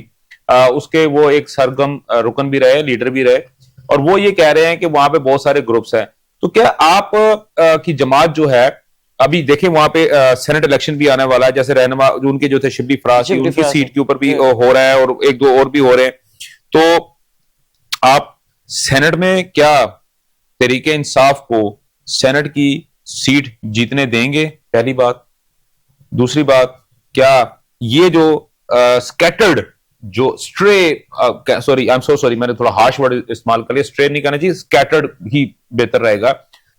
उसके वो एक सरगम रुकन भी रहे, लीडर भी रहे, और वो ये कह रहे हैं कि वहां पे बहुत सारे ग्रुप्स हैं। तो क्या आप की जमात जो है, अभी देखें वहां पे सेनेट इलेक्शन भी आने वाला है, जैसे रहनुमा जो उनके जो थे शिबली फराज उनकी सीट के ऊपर भी हो रहा है और 1-2 और भी हो रहे हैं, तो आप सेनेट में क्या तहरीक इंसाफ को सेनेट की सीट जीतने देंगे? पहली बात। दूसरी बात, क्या ये जो स्कैटर्ड जो stray sorry I am so sorry मैंने थोड़ा हार्श वर्ड इस्तेमाल कर लिया, स्ट्रे नहीं कहना चाहिए, स्कैटर्ड ही बेहतर रहेगा,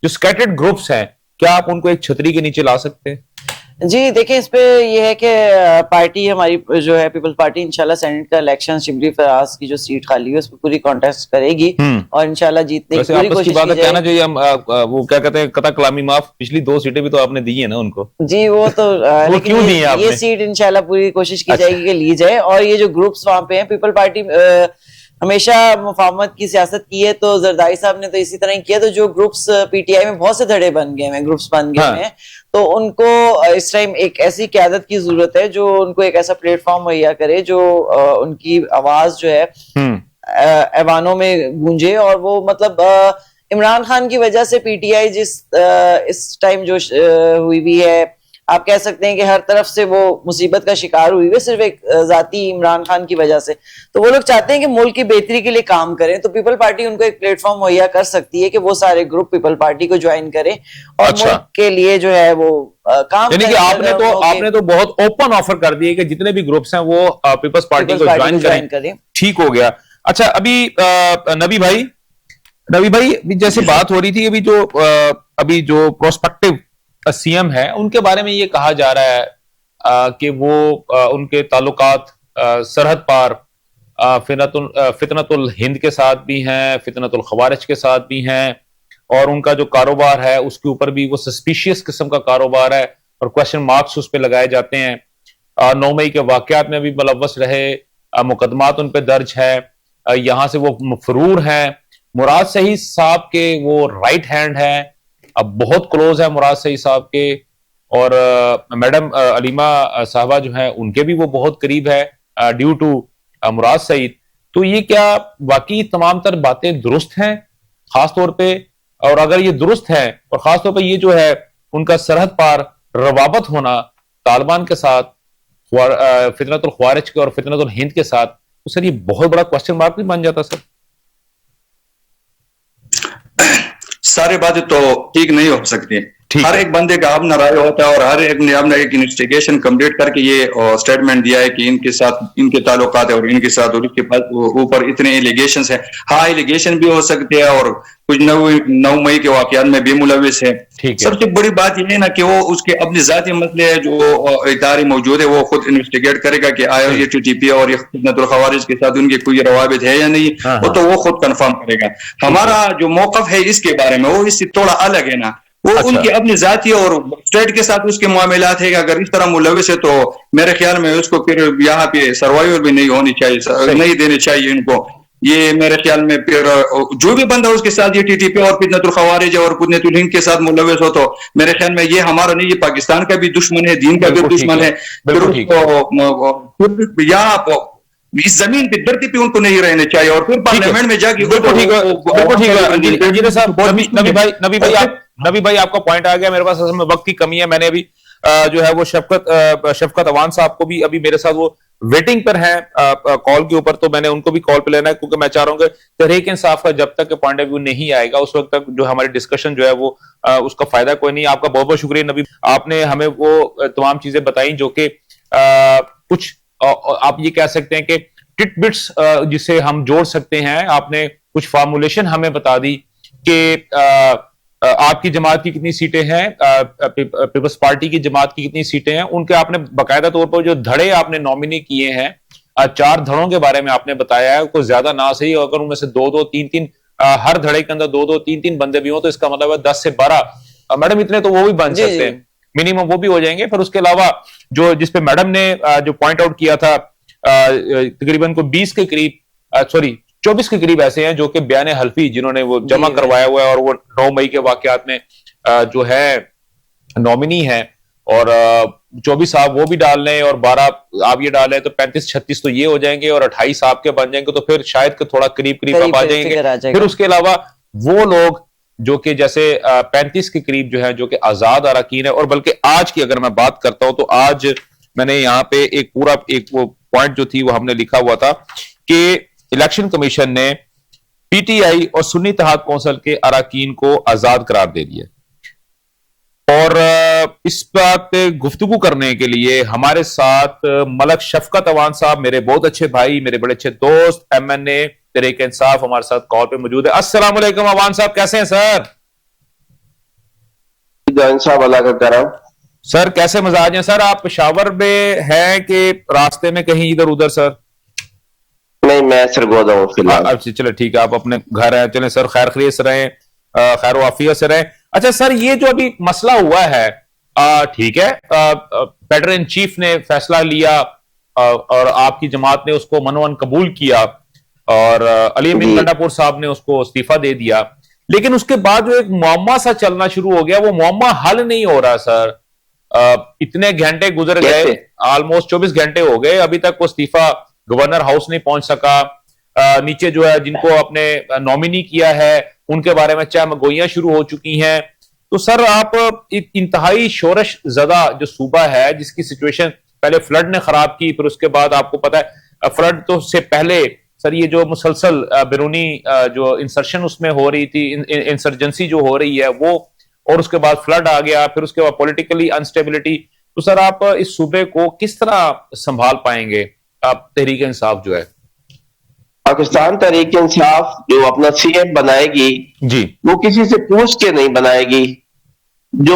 जो स्कैटर्ड ग्रुप्स हैं क्या आप उनको एक छतरी के नीचे ला सकते हैं? जी देखिए, इस पे ये है कि पार्टी हमारी जो है पीपल्स पार्टी इंशाल्लाह सेनेट का इलेक्शन शिबली फराज की जो सीट खाली है उस पर पूरी कॉन्टेस्ट करेगी और इंशाल्लाह जीतने की पूरी कोशिश की कहना चाहिए। हम वो क्या कहते हैं, कता कलामी माफ, पिछली 2 सीटें भी तो आपने दी है ना उनको। जी वो तो वो क्यों दी है आपने? ये सीट इंशाल्लाह पूरी कोशिश की जाएगी कि ली जाए। और ये जो ग्रुप्स वहां पे हैं, पीपल पार्टी हमेशा मुफाहमत की सियासत की है, तो जरदारी साहब ने तो इसी तरह ही किया। तो जो ग्रुप्स पीटीआई में बहुत से धड़े बन गए हैं, ग्रुप्स बन गए हैं, तो उनको इस टाइम एक ऐसी क़यादत की जरूरत है जो उनको एक ऐसा प्लेटफॉर्म मुहैया करे जो उनकी आवाज जो है ऐवानों में गूंजे। और वो मतलब इमरान खान की वजह से पीटीआई जिस इस टाइम जो हुई भी है आप कह सकते हैं कि हर तरफ से वो मुसीबत का शिकार हुई है सिर्फ एक जाती इमरान खान की वजह से। तो वो लोग चाहते हैं कि मुल्क की बेहतरी के लिए काम करें, तो पीपल पार्टी उनको एक प्लेटफॉर्म मुहैया कर सकती है कि वो सारे ग्रुप पीपल पार्टी को ज्वाइन करें और अच्छा। मुल्क के लिए जो है वो काम यानी कि आपने तो बहुत ओपन ऑफर कर दिए कि जितने भी ग्रुप्स हैं वो पीपल्स पार्टी को ज्वाइन करें। ठीक हो गया। अच्छा, अभी नबी भाई जैसे बात हो रही थी, अभी जो प्रोस्पेक्टिव सीएम है उनके बारे में ये कहा जा रहा है कि वो उनके ताल्लुकात सरहद पार फितनतुल हिंद के साथ भी हैं, फितनतुल खवारिज के साथ भी हैं, और उनका जो कारोबार है उसके ऊपर भी वो सस्पिशियस किस्म का कारोबार है और क्वेश्चन मार्क्स उस पर लगाए जाते हैं। 9 मई के वाकयात में भी मुलव्वस रहे, मुकदमात उन पर दर्ज है, यहां से वो मफरूर हैं। मुराद सईद साहब के वो राइट हैंड है, अब बहुत क्लोज है मुराद सईद साहब के, और मैडम अलीमा साहबा जो है उनके भी वो बहुत करीब है ड्यू टू मुराद सईद। तो ये क्या वाकई तमाम तर बातें दुरुस्त हैं खासतौर पे? और अगर ये दुरुस्त है और खासतौर पे ये जो है उनका सरहद पार रवाबत होना तालिबान के साथ, फितनतुल ख्वारिज के और फितनतुल हिंद के साथ, तो सर ये बहुत बड़ा क्वेश्चन मार्क नहीं बन जाता सर? सारी बातें तो ठीक नहीं हो सकती। हर एक बंदे का अपना राय होता है और हर एक ने अपना एक इन्वेस्टिगेशन कंप्लीट करके ये स्टेटमेंट दिया है कि इनके साथ इनके ताल्लुकात है और इनके साथ और इसके ऊपर इतने एलिगेशंस हैं। हाँ, एलिगेशन भी हो सकते हैं और कुछ 9 मई के वाकयात में भी मुलविस है। सबसे बड़ी बात यह है ना कि वो उसके अपने जाती मसले है जो इदारे मौजूद है वो खुद इन्वेस्टिगेट करेगा कि आया ये टीटीपी और ये फितनतुल खवारिज के साथ उनके कोई रवाबित है या नहीं, वो तो वो खुद कंफर्म करेगा। हमारा जो मौकफ है इसके बारे में वो इससे थोड़ा अलग है ना, वो उनकी अपनी जाती और स्टेट के साथ उसके मामलात है कि अगर इस तरह मुलविस है तो मेरे ख्याल में उसको फिर यहाँ पे सर्वाइवल भी नहीं होनी चाहिए, नहीं देनी चाहिए इनको। ये मेरे ख्याल में फिर जो भी बंदा उसके साथ ये टीटीपी और फितनतुल खवारिज और फितनतुल हिंद के साथ मुलविस हो तो मेरे ख्याल में ये हमारा नहीं, ये पाकिस्तान का भी दुश्मन है, दीन का भी दुश्मन है। फिर यहाँ इस जमीन पे धरती पे उनको नहीं रहने चाहिए और फिर पार्लियामेंट में जाके नबी भाई आपका पॉइंट आ गया। मेरे पास असल में वक्त की कमी है। मैंने अभी जो है वो शफकत अवान साहब को भी अभी मेरे साथ वो वेटिंग पर हैं कॉल के ऊपर, तो मैंने उनको भी कॉल पे लेना है क्योंकि मैं चाह रहा हूँ कि तहरीक इंसाफ का जब तक पॉइंट ऑफ व्यू नहीं आएगा उस वक्त तक जो हमारी डिस्कशन जो है वो उसका फायदा कोई नहीं। आपका बहुत बहुत शुक्रिया नबी, आपने हमें वो तमाम चीजें बताई जो कि कुछ आप ये कह सकते हैं कि टिटबिट्स जिसे हम जोड़ सकते हैं। आपने कुछ फार्मूलेशन हमें बता दी कि आपकी जमात की कितनी सीटें हैं, पीपल्स पार्टी की जमात की कितनी सीटें हैं, उनके आपने बाकायदा तौर पर जो धड़े आपने नॉमिनी किए हैं 4 धड़ों के बारे में आपने बताया है। कोई ज्यादा ना सही, अगर उनमें से 2-2, 3-3 हर धड़े के अंदर 2-2, 3-3 बंदे भी हो तो इसका मतलब है 10 से 12 मैडम इतने तो वो भी बन सकते हैं, मिनिमम वो भी हो जाएंगे। फिर उसके अलावा जो जिसपे मैडम ने जो पॉइंट आउट किया था तकरीबन को 20 के करीब 24 के करीब ऐसे हैं जो कि बयान हल्फी जिन्होंने वो जमा करवाया हुआ है और वो 9 मई के वाकयात में जो है नॉमिनी है, और 24 आप वो भी डाल लें और 12 आप ये डाल लें तो 35-36 तो ये हो जाएंगे और 28 आपके बन जाएंगे, तो फिर शायद थोड़ा करीब आप आ जाएंगे। फिर उसके अलावा वो लोग जो कि जैसे 35 के करीब जो है जो कि आजाद अरकान है, और बल्कि आज की अगर मैं बात करता हूं तो आज मैंने यहाँ पे एक पूरा एक वो पॉइंट जो थी वो हमने लिखा हुआ था कि इलेक्शन कमीशन ने पीटीआई और सुन्नी इत्तेहाद कौंसिल के अरकान को आजाद करार दे दिया। और इस बात पे गुफ्तगू करने के लिए हमारे साथ मलक शफकत अवान साहब, मेरे बहुत अच्छे भाई, मेरे बड़े अच्छे दोस्त, MNA तहरीक इंसाफ, हमारे साथ कॉल पे मौजूद है। अस्सलाम वालेकुम अवान साहब, कैसे हैं सर? साहब अल्लाह का करम। सर कैसे मजाज हैं सर? आप पेशावर में हैं कि रास्ते में कहीं इधर उधर? सर नहीं, मैं सरगोदा हूँ फिलहाल। अच्छा चलो ठीक है, आप अपने घर हैं। चलें सर, खैर खैरियत से रहें, खैर वाफियत से रहें। अच्छा सर, ये जो अभी मसला हुआ है, ठीक है, पेडर इन चीफ ने फैसला लिया और आपकी जमात ने उसको मनोवन कबूल किया और अली अमीन गंडापुर साहब ने उसको इस्तीफा दे दिया, लेकिन उसके बाद जो एक मुअम्मा सा चलना शुरू हो गया, वो मुअम्मा हल नहीं हो रहा सर। इतने घंटे गुजर गए, ऑलमोस्ट 24 घंटे हो गए, अभी तक वो इस्तीफा गवर्नर हाउस नहीं पहुंच सका। नीचे जो है जिनको अपने नॉमिनी किया है उनके बारे में चाहे गोइयां शुरू हो चुकी हैं। तो सर आप इंतहाई शोरश ज़दा जो सूबा है, जिसकी सिचुएशन पहले फ्लड ने खराब की, फिर उसके बाद आपको पता है फ्लड तो से पहले सर ये जो मुसलसल बैरूनी जो इंसर्शन उसमें हो रही थी, इंसर्जेंसी जो हो रही है वो, और उसके बाद फ्लड आ गया, फिर उसके बाद पॉलिटिकली अनस्टेबिलिटी। तो सर आप इस सूबे को किस तरह संभाल पाएंगे, आप तहरीक इंसाफ जो है? पाकिस्तान तहरीक इंसाफ जो अपना सीएम बनाएगी जी, वो किसी से पूछ के नहीं बनाएगी, जो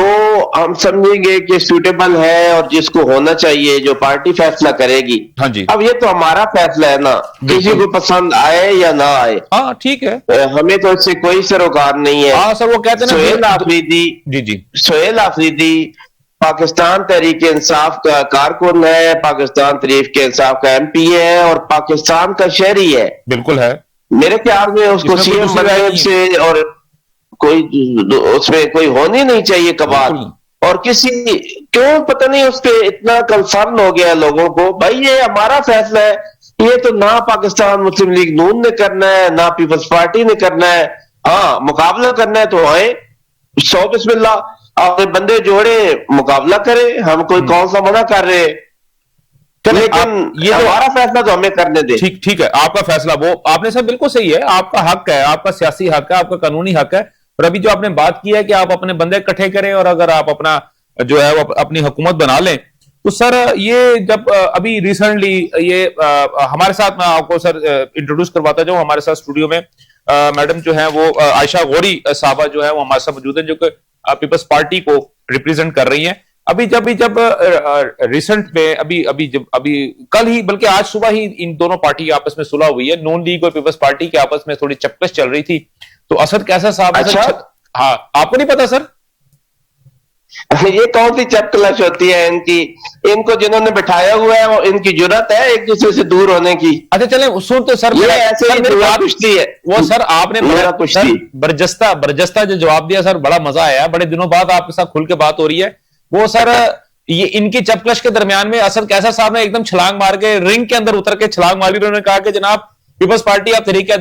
हम समझेंगे कि सूटेबल है और जिसको होना चाहिए, जो पार्टी फैसला करेगी। हाँ जी। अब ये तो हमारा फैसला है ना, किसी को पसंद आए या ना आए। हाँ ठीक है, हमें तो इससे कोई सरोकार नहीं है। हाँ सर, वो कहते हैं सोहेल आफरीदी, जी जी, सोहेल आफरीदी पाकिस्तान तहरीक इंसाफ का कारकुन है, पाकिस्तान तहरीक इंसाफ का एमपी है और पाकिस्तान का शहरी है। बिल्कुल है। मेरे ख्याल में उसको सीएम बनने से और कोई उसमें कोई होनी नहीं चाहिए कबात। और किसी क्यों पता नहीं उस पर इतना कंसर्न हो गया लोगों को। भाई ये हमारा फैसला है, ये तो ना पाकिस्तान मुस्लिम लीग नून ने करना है ना पीपल्स पार्टी ने करना है। हाँ, मुकाबला करना है तो आए, 100 बिस्मिल्लाह, अपने बंदे जोड़े, मुकाबला करे, हम कोई कौन सा मना कर रहे, लेकिन ये हमारा फैसला तो हमें करने दे। ठीक ठीक है, आपका फैसला, वो आपने सब बिल्कुल सही है, आपका हक है, आपका सियासी हक है, आपका कानूनी हक है। और अभी जो आपने बात की है कि आप अपने बंदे इकट्ठे करें और अगर आप अपना जो है वो अपनी हुकूमत बना लें, तो सर ये जब अभी रिसेंटली ये हमारे साथ, मैं आपको सर इंट्रोड्यूस करवाता जाऊं, हमारे साथ स्टूडियो में मैडम जो है वो आयशा गौरी साहबा जो है वो हमारे साथ मौजूद है, जो कि पीपल्स पार्टी को रिप्रेजेंट कर रही हैं। जब रिसेंट में अभी कल ही, बल्कि आज सुबह ही इन दोनों पार्टी आपस में सुलह हुई है। नून लीग और पीपल्स पार्टी के आपस में थोड़ी चपकस चल रही थी, तो असद कैसा साहब, अच्छा? हाँ, आपको नहीं पता सर? ये कौन सी चपकलश होती है इनकी? इनको जिन्होंने बिठाया हुआ है वो, इनकी जुर्रत है एक दूसरे से दूर होने की? अच्छा चले सुन, तो सर ये ऐसे ही मेरी बात कुश्ती है वो सर, आपने मेरा कुश्ती बरजस्ता जो जवाब दिया सर, बड़ा मजा आया, बड़े दिनों बाद आपके साथ खुल के बात हो रही है। वो सर ये इनकी चपकलश के दरमियान में असद कैसा साहब ने एकदम छलांग मार के रिंग के अंदर उतर के छलांग मारी। उन्होंने कहा कि जनाब पीपल्स पार्टी आप तहरीक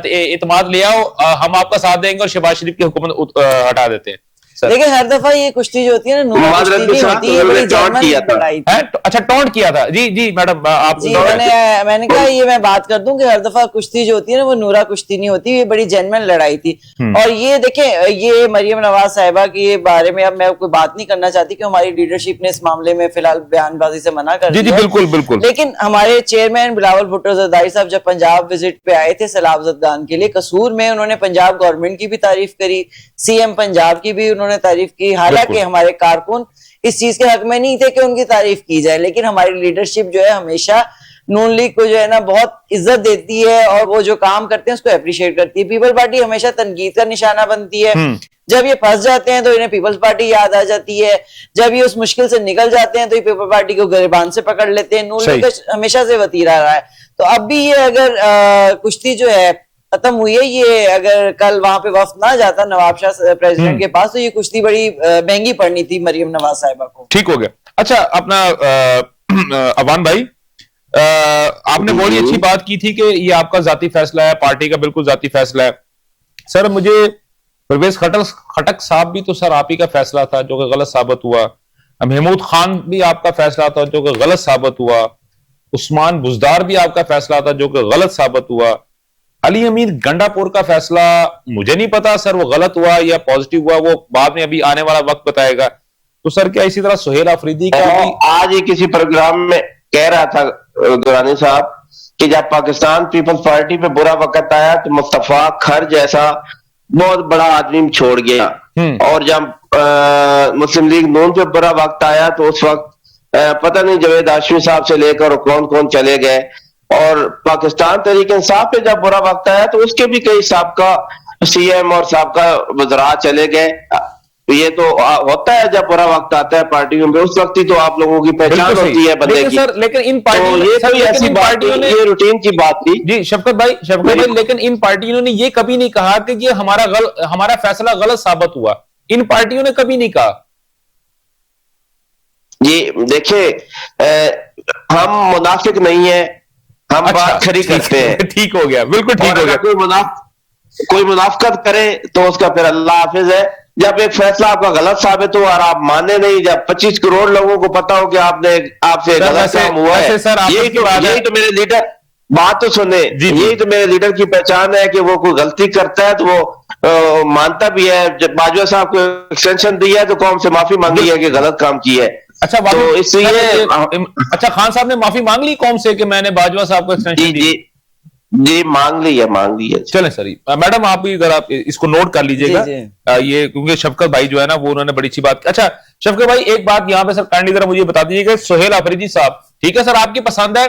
एतमाद ले आओ, हम आपका साथ देंगे और शहबाज शरीफ की हुकूमत हटा देते हैं। लेकिन हर दफा ये कुश्ती जो होती है ना, अच्छा टॉन्ट किया था। जी जी मैडम, आप जी, मैंने कहा ये मैं बात कर दूं कि हर दफा कुश्ती जो होती है ना वो नूरा कुश्ती नहीं होती, ये बड़ी जेन्युइन लड़ाई थी। और ये देखें, ये मरियम नवाज साहिबा के बारे में अब मैं कोई बात नहीं करना चाहती कि हमारी लीडरशिप ने इस मामले में फिलहाल बयानबाजी से मना कर दिया। बिल्कुल बिल्कुल। लेकिन हमारे चेयरमैन बिलावल भुट्टो जरदारी साहब जब पंजाब विजिट पे आए थे सैलाब ज़दगान के लिए, कसूर में उन्होंने पंजाब गवर्नमेंट की भी तारीफ करी, सीएम पंजाब की भी उन्होंने तारीफ की। हालांकि हमारे कारकुन इस चीज के हक में नहीं थे कि उनकी तारीफ की जाए, लेकिन हमारी लीडरशिप जो है हमेशा नून लीग को जो है ना बहुत इज्जत देती है और वो जो काम करते हैं उसको अप्रिशिएट करती है। पीपल पार्टी हमेशा तनकीद का निशाना बनती है। जब ये फंस जाते हैं तो इन्हें पीपल्स पार्टी याद आ जाती है, जब ये उस मुश्किल से निकल जाते हैं तो ये पीपल पार्टी को गिरबान से पकड़ लेते हैं। नून लीग हमेशा से वतीरा रहा है। तो अब भी ये अगर कुश्ती जो है खत्म हुई है, ये अगर कल वहां पे वफ्द ना जाता नवाब शाह प्रेसिडेंट के पास, तो ये कुश्ती बड़ी महंगी पड़नी थी मरियम नवाज साहिबा को। ठीक हो गया। अच्छा, अपना अवान भाई, आपने बड़ी अच्छी बात की थी कि ये आपका जाती फैसला है, पार्टी का बिल्कुल जाती फैसला है। सर मुझे परवेज खटक साहब भी तो सर आप ही का फैसला था जो कि गलत साबित हुआ। महमूद खान भी आपका फैसला था जो कि गलत साबित हुआ। उस्मान बुजदार भी आपका फैसला था जो कि गलत साबित हुआ। अली अमीन गंडापुर का फैसला मुझे नहीं पता सर वो गलत हुआ या पॉजिटिव हुआ, वो बाद में अभी आने वाला वक्त बताएगा। तो सर क्या इसी तरह सोहेल अफरीदी का भी आज ही किसी प्रोग्राम में कह रहा था दुरानी साहब कि जब पाकिस्तान पीपल्स पार्टी पे बुरा वक्त आया तो मुस्तफा खर जैसा बहुत बड़ा आदमी छोड़ गया, और जब मुस्लिम लीग नून पे बुरा वक्त आया तो उस वक्त पता नहीं जावेद हाशमी साहब से लेकर कौन कौन चले गए, और पाकिस्तान तहरीक इंसाफ पे जब बुरा वक्त आया तो उसके भी कई साबका सीएम और साबका वज़रा चले गए। ये तो होता है जब बुरा वक्त आता है पार्टियों में, उस वक्त ही तो आप लोगों की पहचान होती है बंदे की। सर लेकिन इन पार्टियों तो ये कोई ऐसी पार्टियों ने ये रूटीन की बात थी। जी शफकत भाई, लेकिन इन पार्टियों ने ये कभी नहीं कहा कि ये हमारा फैसला गलत साबित हुआ। इन पार्टियों ने कभी नहीं कहा। जी देखिए, हम मुनाफिक नहीं है, हम बात खरी करते हैं। ठीक हो गया, बिल्कुल ठीक हो गया। कोई मुनाफकत करे तो उसका फिर अल्लाह हाफिज है, जब एक फैसला आपका गलत साबित हो और आप माने नहीं, जब 25 करोड़ लोगों को पता हो कि आपसे गलत काम हुआ है, यही तो मेरे लीडर, बात तो सुने, यही तो मेरे लीडर की पहचान है कि वो कोई गलती करता है तो वो मानता भी है। जब बाजवा साहब को एक्सटेंशन दी है तो कौम से माफी मांगी है कि गलत काम किया है। अच्छा, तो इसलिए अच्छा, खान साहब ने माफी मांग ली कौम से कि मैंने बाजवा साहब को एक्सटेंशन दी? जी मांग ली है। चलें सर, मैडम आप भी अगर आप इसको नोट कर लीजिएगा, ये क्योंकि शफकत भाई जो है ना वो उन्होंने बड़ी अच्छी बात की। अच्छा शफकत भाई, एक बात यहाँ पे सर काइंडली जरा मुझे बता दीजिएगा, सोहेल अफरीदी साहब, ठीक है सर, आपकी पसंद है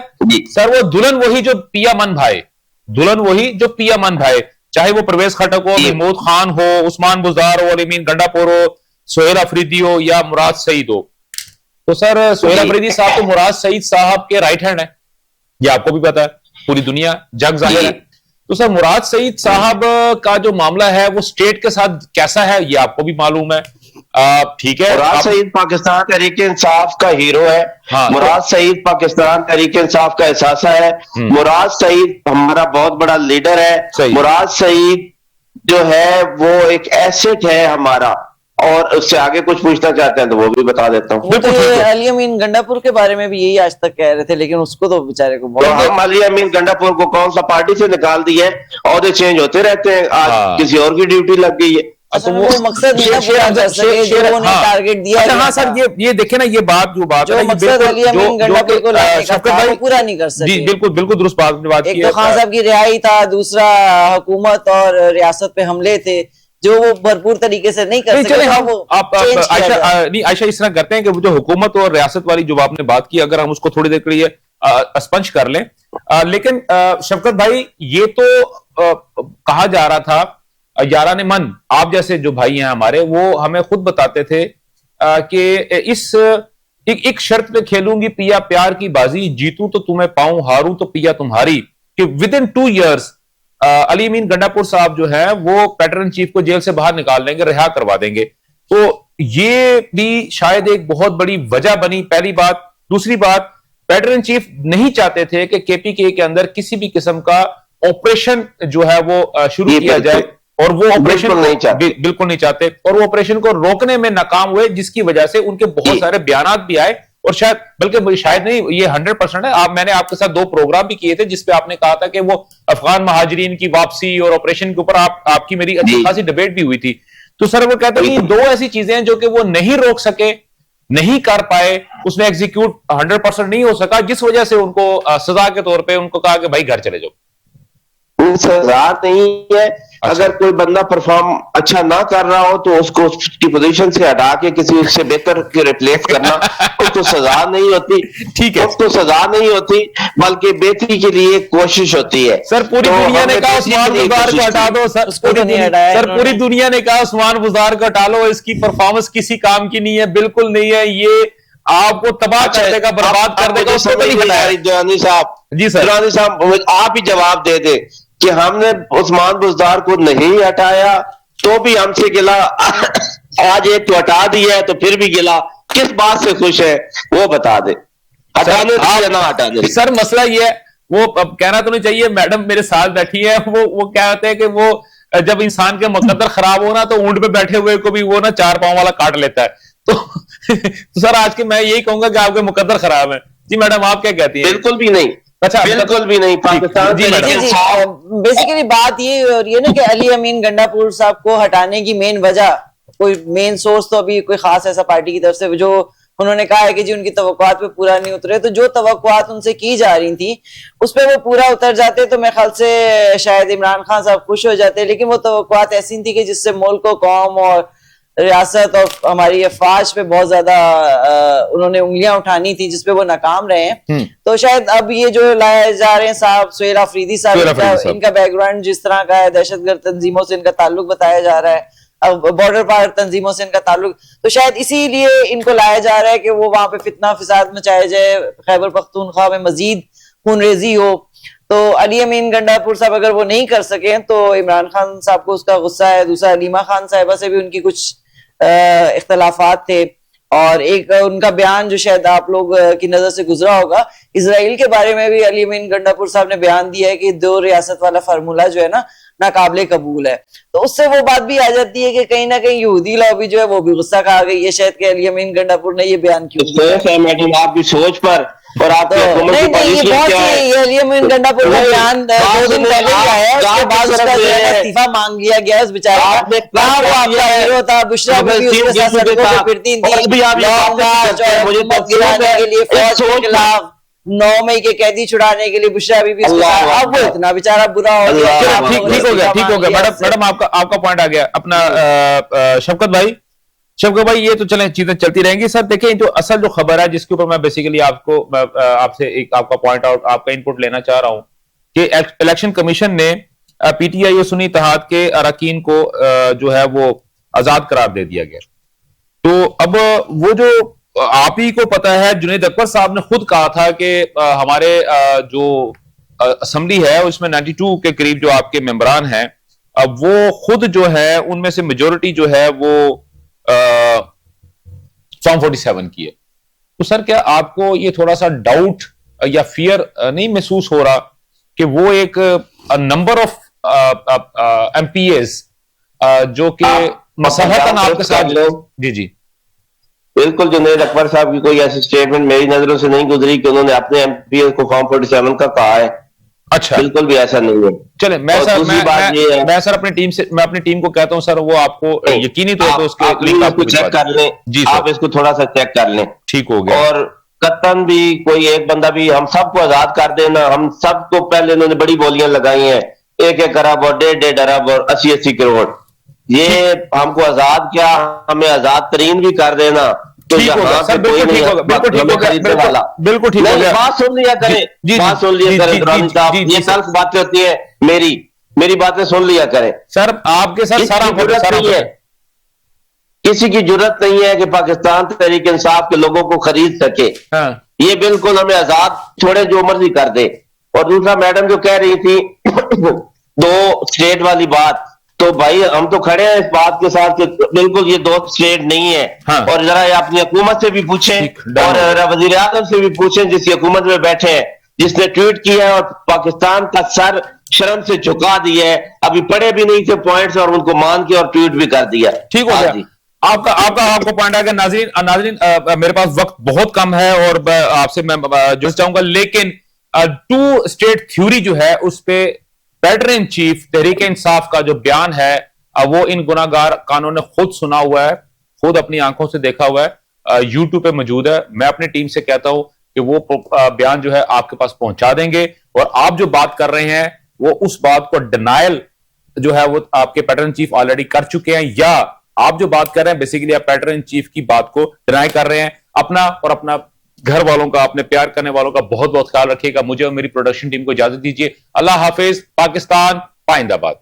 सर, वो दुल्हन वही जो पिया मन भाई, दुल्हन वही जो पिया मन भाई, चाहे वो परवेज खटक हो, महमूद खान हो, उस्मान बुज़दार हो, अलीमीन गंडापुर हो, सोहेल अफरीदी हो या मुराद सईद हो। तो सर सोहेल अफरीदी साहब तो मुराद सईद साहब के राइट हैंड है, ये आपको भी पता है, पूरी दुनिया जग जाहिर है। तो सर मुराद सईद साहब का जो मामला है वो स्टेट के साथ कैसा है ये आपको भी मालूम है, ठीक है। मुराद सईद पाकिस्तान तहरीके इंसाफ का हीरो है। हाँ, मुराद सईद पाकिस्तान तहरीके इंसाफ का एहसास है। मुराद सईद हमारा बहुत बड़ा लीडर है। मुराद सईद जो है वो एक एसेट है हमारा, और उससे आगे कुछ पूछना चाहते हैं तो वो भी बता देता हूँ। तो ये अली अमीन गंडापुर के बारे में भी यही आज तक कह रहे थे, लेकिन उसको तो बेचारे को बहुत, हम अली अमीन गंडापुर को कौन सा पार्टी से निकाल दिया है, और चेंज होते रहते हैं, आज किसी और की ड्यूटी लग गई है। तो वो मकसद टारगेट दिया। हाँ सर, ये देखे ना, ये बात जो मकसद अली अमीन गंडापुर को पूरा नहीं कर सके। बिल्कुल बिल्कुल दुरुस्त बात। एक तो खान साहब की रिहाई था, दूसरा हुकूमत और रियासत पे हमले थे जो वो भरपूर तरीके से नहीं कर सके। आयशा इस तरह करते हैं कि वो जो हुकूमत और रियासत वाली जो आपने बात की, अगर हम उसको थोड़ी देर के लिए स्पंज कर लें, लेकिन शफकत भाई ये तो कहा जा रहा था, यारान मन आप जैसे जो भाई हैं हमारे, वो हमें खुद बताते थे कि एक शर्त पे खेलूंगी पिया प्यार की बाजी, जीतूं तो तुम्हें पाऊं, हारूं तो पिया तुम्हारी, कि विद इन 2 years अली अमीन गंडापुर साहब जो है वो पैटर्न चीफ को जेल से बाहर निकाल देंगे, रिहा करवा देंगे। तो ये भी शायद एक बहुत बड़ी वजह बनी, पहली बात। दूसरी बात, पैटर्न चीफ नहीं चाहते थे कि केपीके के अंदर किसी भी किस्म का ऑपरेशन जो है वो शुरू किया जाए, और वो ऑपरेशन बिल्कुल नहीं चाहते, और वो ऑपरेशन को रोकने में नाकाम हुए, जिसकी वजह से उनके बहुत सारे बयान भी आए, और शायद नहीं, ये 100% है। मैंने आपके साथ 2 प्रोग्राम भी किए थे जिसपे आपने कहा था कि वो अफगान महाजरीन की वापसी और ऑपरेशन के ऊपर आपकी मेरी अच्छी खासी डिबेट भी हुई थी। तो सर वो कहते हैं कि 2 ऐसी चीजें हैं जो कि वो नहीं रोक सके, नहीं कर पाए, उसमें एग्जीक्यूट 100% नहीं हो सका, जिस वजह से उनको सजा के तौर पर उनको कहा कि भाई घर चले जाओ। सजा नहीं है। अगर कोई बंदा परफॉर्म अच्छा ना कर रहा हो तो उसको उसकी पोजीशन से हटा के किसी उससे बेहतर के रिप्लेस करना, उसको सजा नहीं होती। ठीक है, उसको सजा नहीं होती, बल्कि बेहतरी के लिए कोशिश होती है। सर पूरी दुनिया ने कहा उस्मान बुज़दार को हटा दो, सर पूरी दुनिया ने कहा उस्मान बुज़दार को हटा लो, इसकी परफॉर्मेंस किसी काम की नहीं है, बिल्कुल नहीं है, ये आपको तबाह कर देगा, बर्बाद कर देगा। दुरानी साहब, जी सर, दुरानी साहब आप ही जवाब दे दे कि हमने उस्मान बुज़दार को नहीं हटाया तो भी हमसे गिला, आज एक तो हटा दिया है तो फिर भी गिला, किस बात से खुश है वो बता दे, हटाने या ना हटाने। सर मसला ये है, वो कहना तो नहीं चाहिए, मैडम मेरे साथ बैठी है, वो कहते हैं कि वो जब इंसान के मुकद्दर खराब हो ना तो ऊंट पे बैठे हुए को भी वो ना 4 पांव वाला काट लेता है। तो सर आज के मैं यही कहूंगा कि आपके मुकद्दर खराब है। जी मैडम आप क्या कहती हैं? बिल्कुल भी नहीं। अच्छा, बिल्कुल भी नहीं। पाकिस्तान बेसिकली बात ये हो रही है ना कि अली अमीन गंडापुर साहब को हटाने की मेन वजह, कोई मेन सोर्स तो अभी कोई खास ऐसा पार्टी की तरफ से जो उन्होंने कहा है कि जी उनकी तवक्कुआत पे पूरा नहीं उतरे, तो जो तवक्कुआत उनसे की जा रही थी उस पर वो पूरा उतर जाते तो मेरे ख्याल से शायद इमरान खान साहब खुश हो जाते, लेकिन वो तवक्कुआत ऐसी थी कि जिससे मुल्क को, कौम और रियासत और हमारी अफवाज पे बहुत ज्यादा उन्होंने उंगलियां उठानी थी, जिसपे वो नाकाम रहे हैं। तो शायद अब ये जो लाए जा रहे हैं साहब सोहेल अफरीदी साहब, इनका बैकग्राउंड जिस तरह का है, दहशतगर्द तंजीमों से इनका ताल्लुक बताया जा रहा है, अब बॉर्डर पार तंजीमों से इनका ताल्लुक, तो शायद इसीलिए इनको लाया जा रहा है कि वो वहां पे फितना फिसाद मचाया जाए, खैबर पख्तूनख्वा में मजीद खूनरेजी हो। तो अली अमीन गंडापुर साहब अगर वो नहीं कर सके तो इमरान खान साहब को उसका गुस्सा है। दूसरा, अलीमा खान साहिबा से भी उनकी कुछ इख्तलाफात थे, और एक उनका बयान जो शायद आप लोग की नजर से गुजरा होगा, इजराइल के बारे में भी अली अमीन गंडापुर साहब ने बयान दिया है कि 2 रियासत वाला फार्मूला जो है ना नाकाबिले कबूल है। तो उससे वो बात भी आ जाती है कि कहीं ना कहीं यहूदी लॉबी जो है वो भी गुस्सा खा गई है शायद कि अली अमीन गंडापुर ने ये बयान क्यों दिया। मैडम आपकी सोच पर और आपकी नहीं, ये बहुत ही अली अमीन गंडापुर का बयान 2 दिन पहले ही आया है, उसके बाद उसका इस्तीफा मांग लिया गया उस बेचारे का। वो आपका हीरो था, बुशरा बीबी उसके साथ सड़कों पे फिरती थी, लॉन्ग मार्च और हुकूमत गिराने के लिए फौज के खिलाफ 9 मई के कैदी छुड़ाने के लिए बुशरा बीबी उसके साथ। अब वो इतना बेचारा बुरा हो गया। ठीक हो गया मैडम आपका पॉइंट आ गया। अपना शफकत भाई ये तो चलें चीजें चलती रहेंगी। सर देखें जो असल जो खबर है जिसके ऊपर मैं बेसिकली आपसे एक आपका पॉइंट आउट आपका इनपुट लेना चाह रहा हूं कि इलेक्शन कमीशन ने पीटीआई और सुन्नी इत्तेहाद के अरकान को जो है वो आजाद करार दे दिया गया। तो अब वो जो आप ही को पता है, जुनैद अकबर साहब ने खुद कहा था कि हमारे जो असेंबली है उसमें 92 के करीब जो आपके मेंबरान हैं, अब वो खुद जो है उनमें से मेजोरिटी जो है वो फॉर्म 47 की है। तो सर क्या आपको ये थोड़ा सा डाउट या फियर नहीं महसूस हो रहा कि वो एक नंबर ऑफ एमपीएस जो कि मसलहतन आपके साथ जी बिल्कुल जुनैद अकबर साहब की कोई ऐसी स्टेटमेंट मेरी नजरों से नहीं गुजरी कि उन्होंने अपने एमपीएस को फॉर्म 47 का कहा है। अच्छा, बिल्कुल भी ऐसा नहीं है। चले मैं सर अपनी टीम को कहता हूं सर वो आपको यकीनी तौर पर उसके लिंक आपको चेक कर लें जी, आप इसको थोड़ा सा चेक कर लें। ठीक हो गया। और कतन भी कोई एक बंदा भी हम सबको आजाद कर देना, हम सबको पहले इन्होंने बड़ी बोलियां लगाई हैं 1-1 अरब और 1.5 अरब और 80-80 करोड़, ये हमको आजाद क्या हमें आजाद तरीन भी कर देना। तो ठीक होगा सर, बिल्कुल ठीक होगा, बिल्कुल ठीक होगा। बात सुन लिया करें, बात सुन लिया करें दुरानी साहब, ये तल्ख बातें होती है, मेरी बातें सुन लिया करें। सर आपके साथ सारा नहीं है, किसी की जरूरत नहीं है कि पाकिस्तान तहरीक इंसाफ के लोगों को खरीद सके। हाँ। ये बिल्कुल हमें आजाद छोड़े, जो मर्जी कर दे। और दूसरा मैडम जो कह रही थी 2 स्टेट वाली बात, तो भाई हम तो खड़े हैं इस बात के साथ कि बिल्कुल ये 2 स्टेट नहीं है। हाँ। और जरा अपनी हुकूमत से भी पूछें और वजीर आजम से भी पूछें जिस हुकूमत में बैठे हैं, जिसने ट्वीट किया है और पाकिस्तान का सर शर्म से झुका दिया है, अभी पढ़े भी नहीं थे पॉइंट्स और उनको मान के और ट्वीट भी कर दिया। ठीक हो गया, आपको पॉइंट आ गया। नाज़रीन मेरे पास वक्त बहुत कम है और आपसे मैं जुड़ चाहूंगा, लेकिन 2 स्टेट थ्योरी जो है उस पे editor in chief Tehreek Insaf का जो बयान है वो इन गुनाहगार कानून ने खुद सुना हुआ है, खुद अपनी आंखों से देखा हुआ है, यूट्यूब पे मौजूद है। मैं अपनी टीम से कहता हूं कि वो बयान जो है आपके पास पहुंचा देंगे और आप जो बात कर रहे हैं वो उस बात को डिनायल जो है वो आपके पैटर्न चीफ ऑलरेडी कर चुके हैं, या आप जो बात कर रहे हैं बेसिकली आप पैटर्न चीफ की बात को डिनाई कर रहे हैं। अपना और अपना घर वालों का, अपने प्यार करने वालों का बहुत बहुत ख्याल रखिएगा। मुझे और मेरी प्रोडक्शन टीम को इजाजत दीजिए। अल्लाह हाफिज। पाकिस्तान पाइंदाबाद।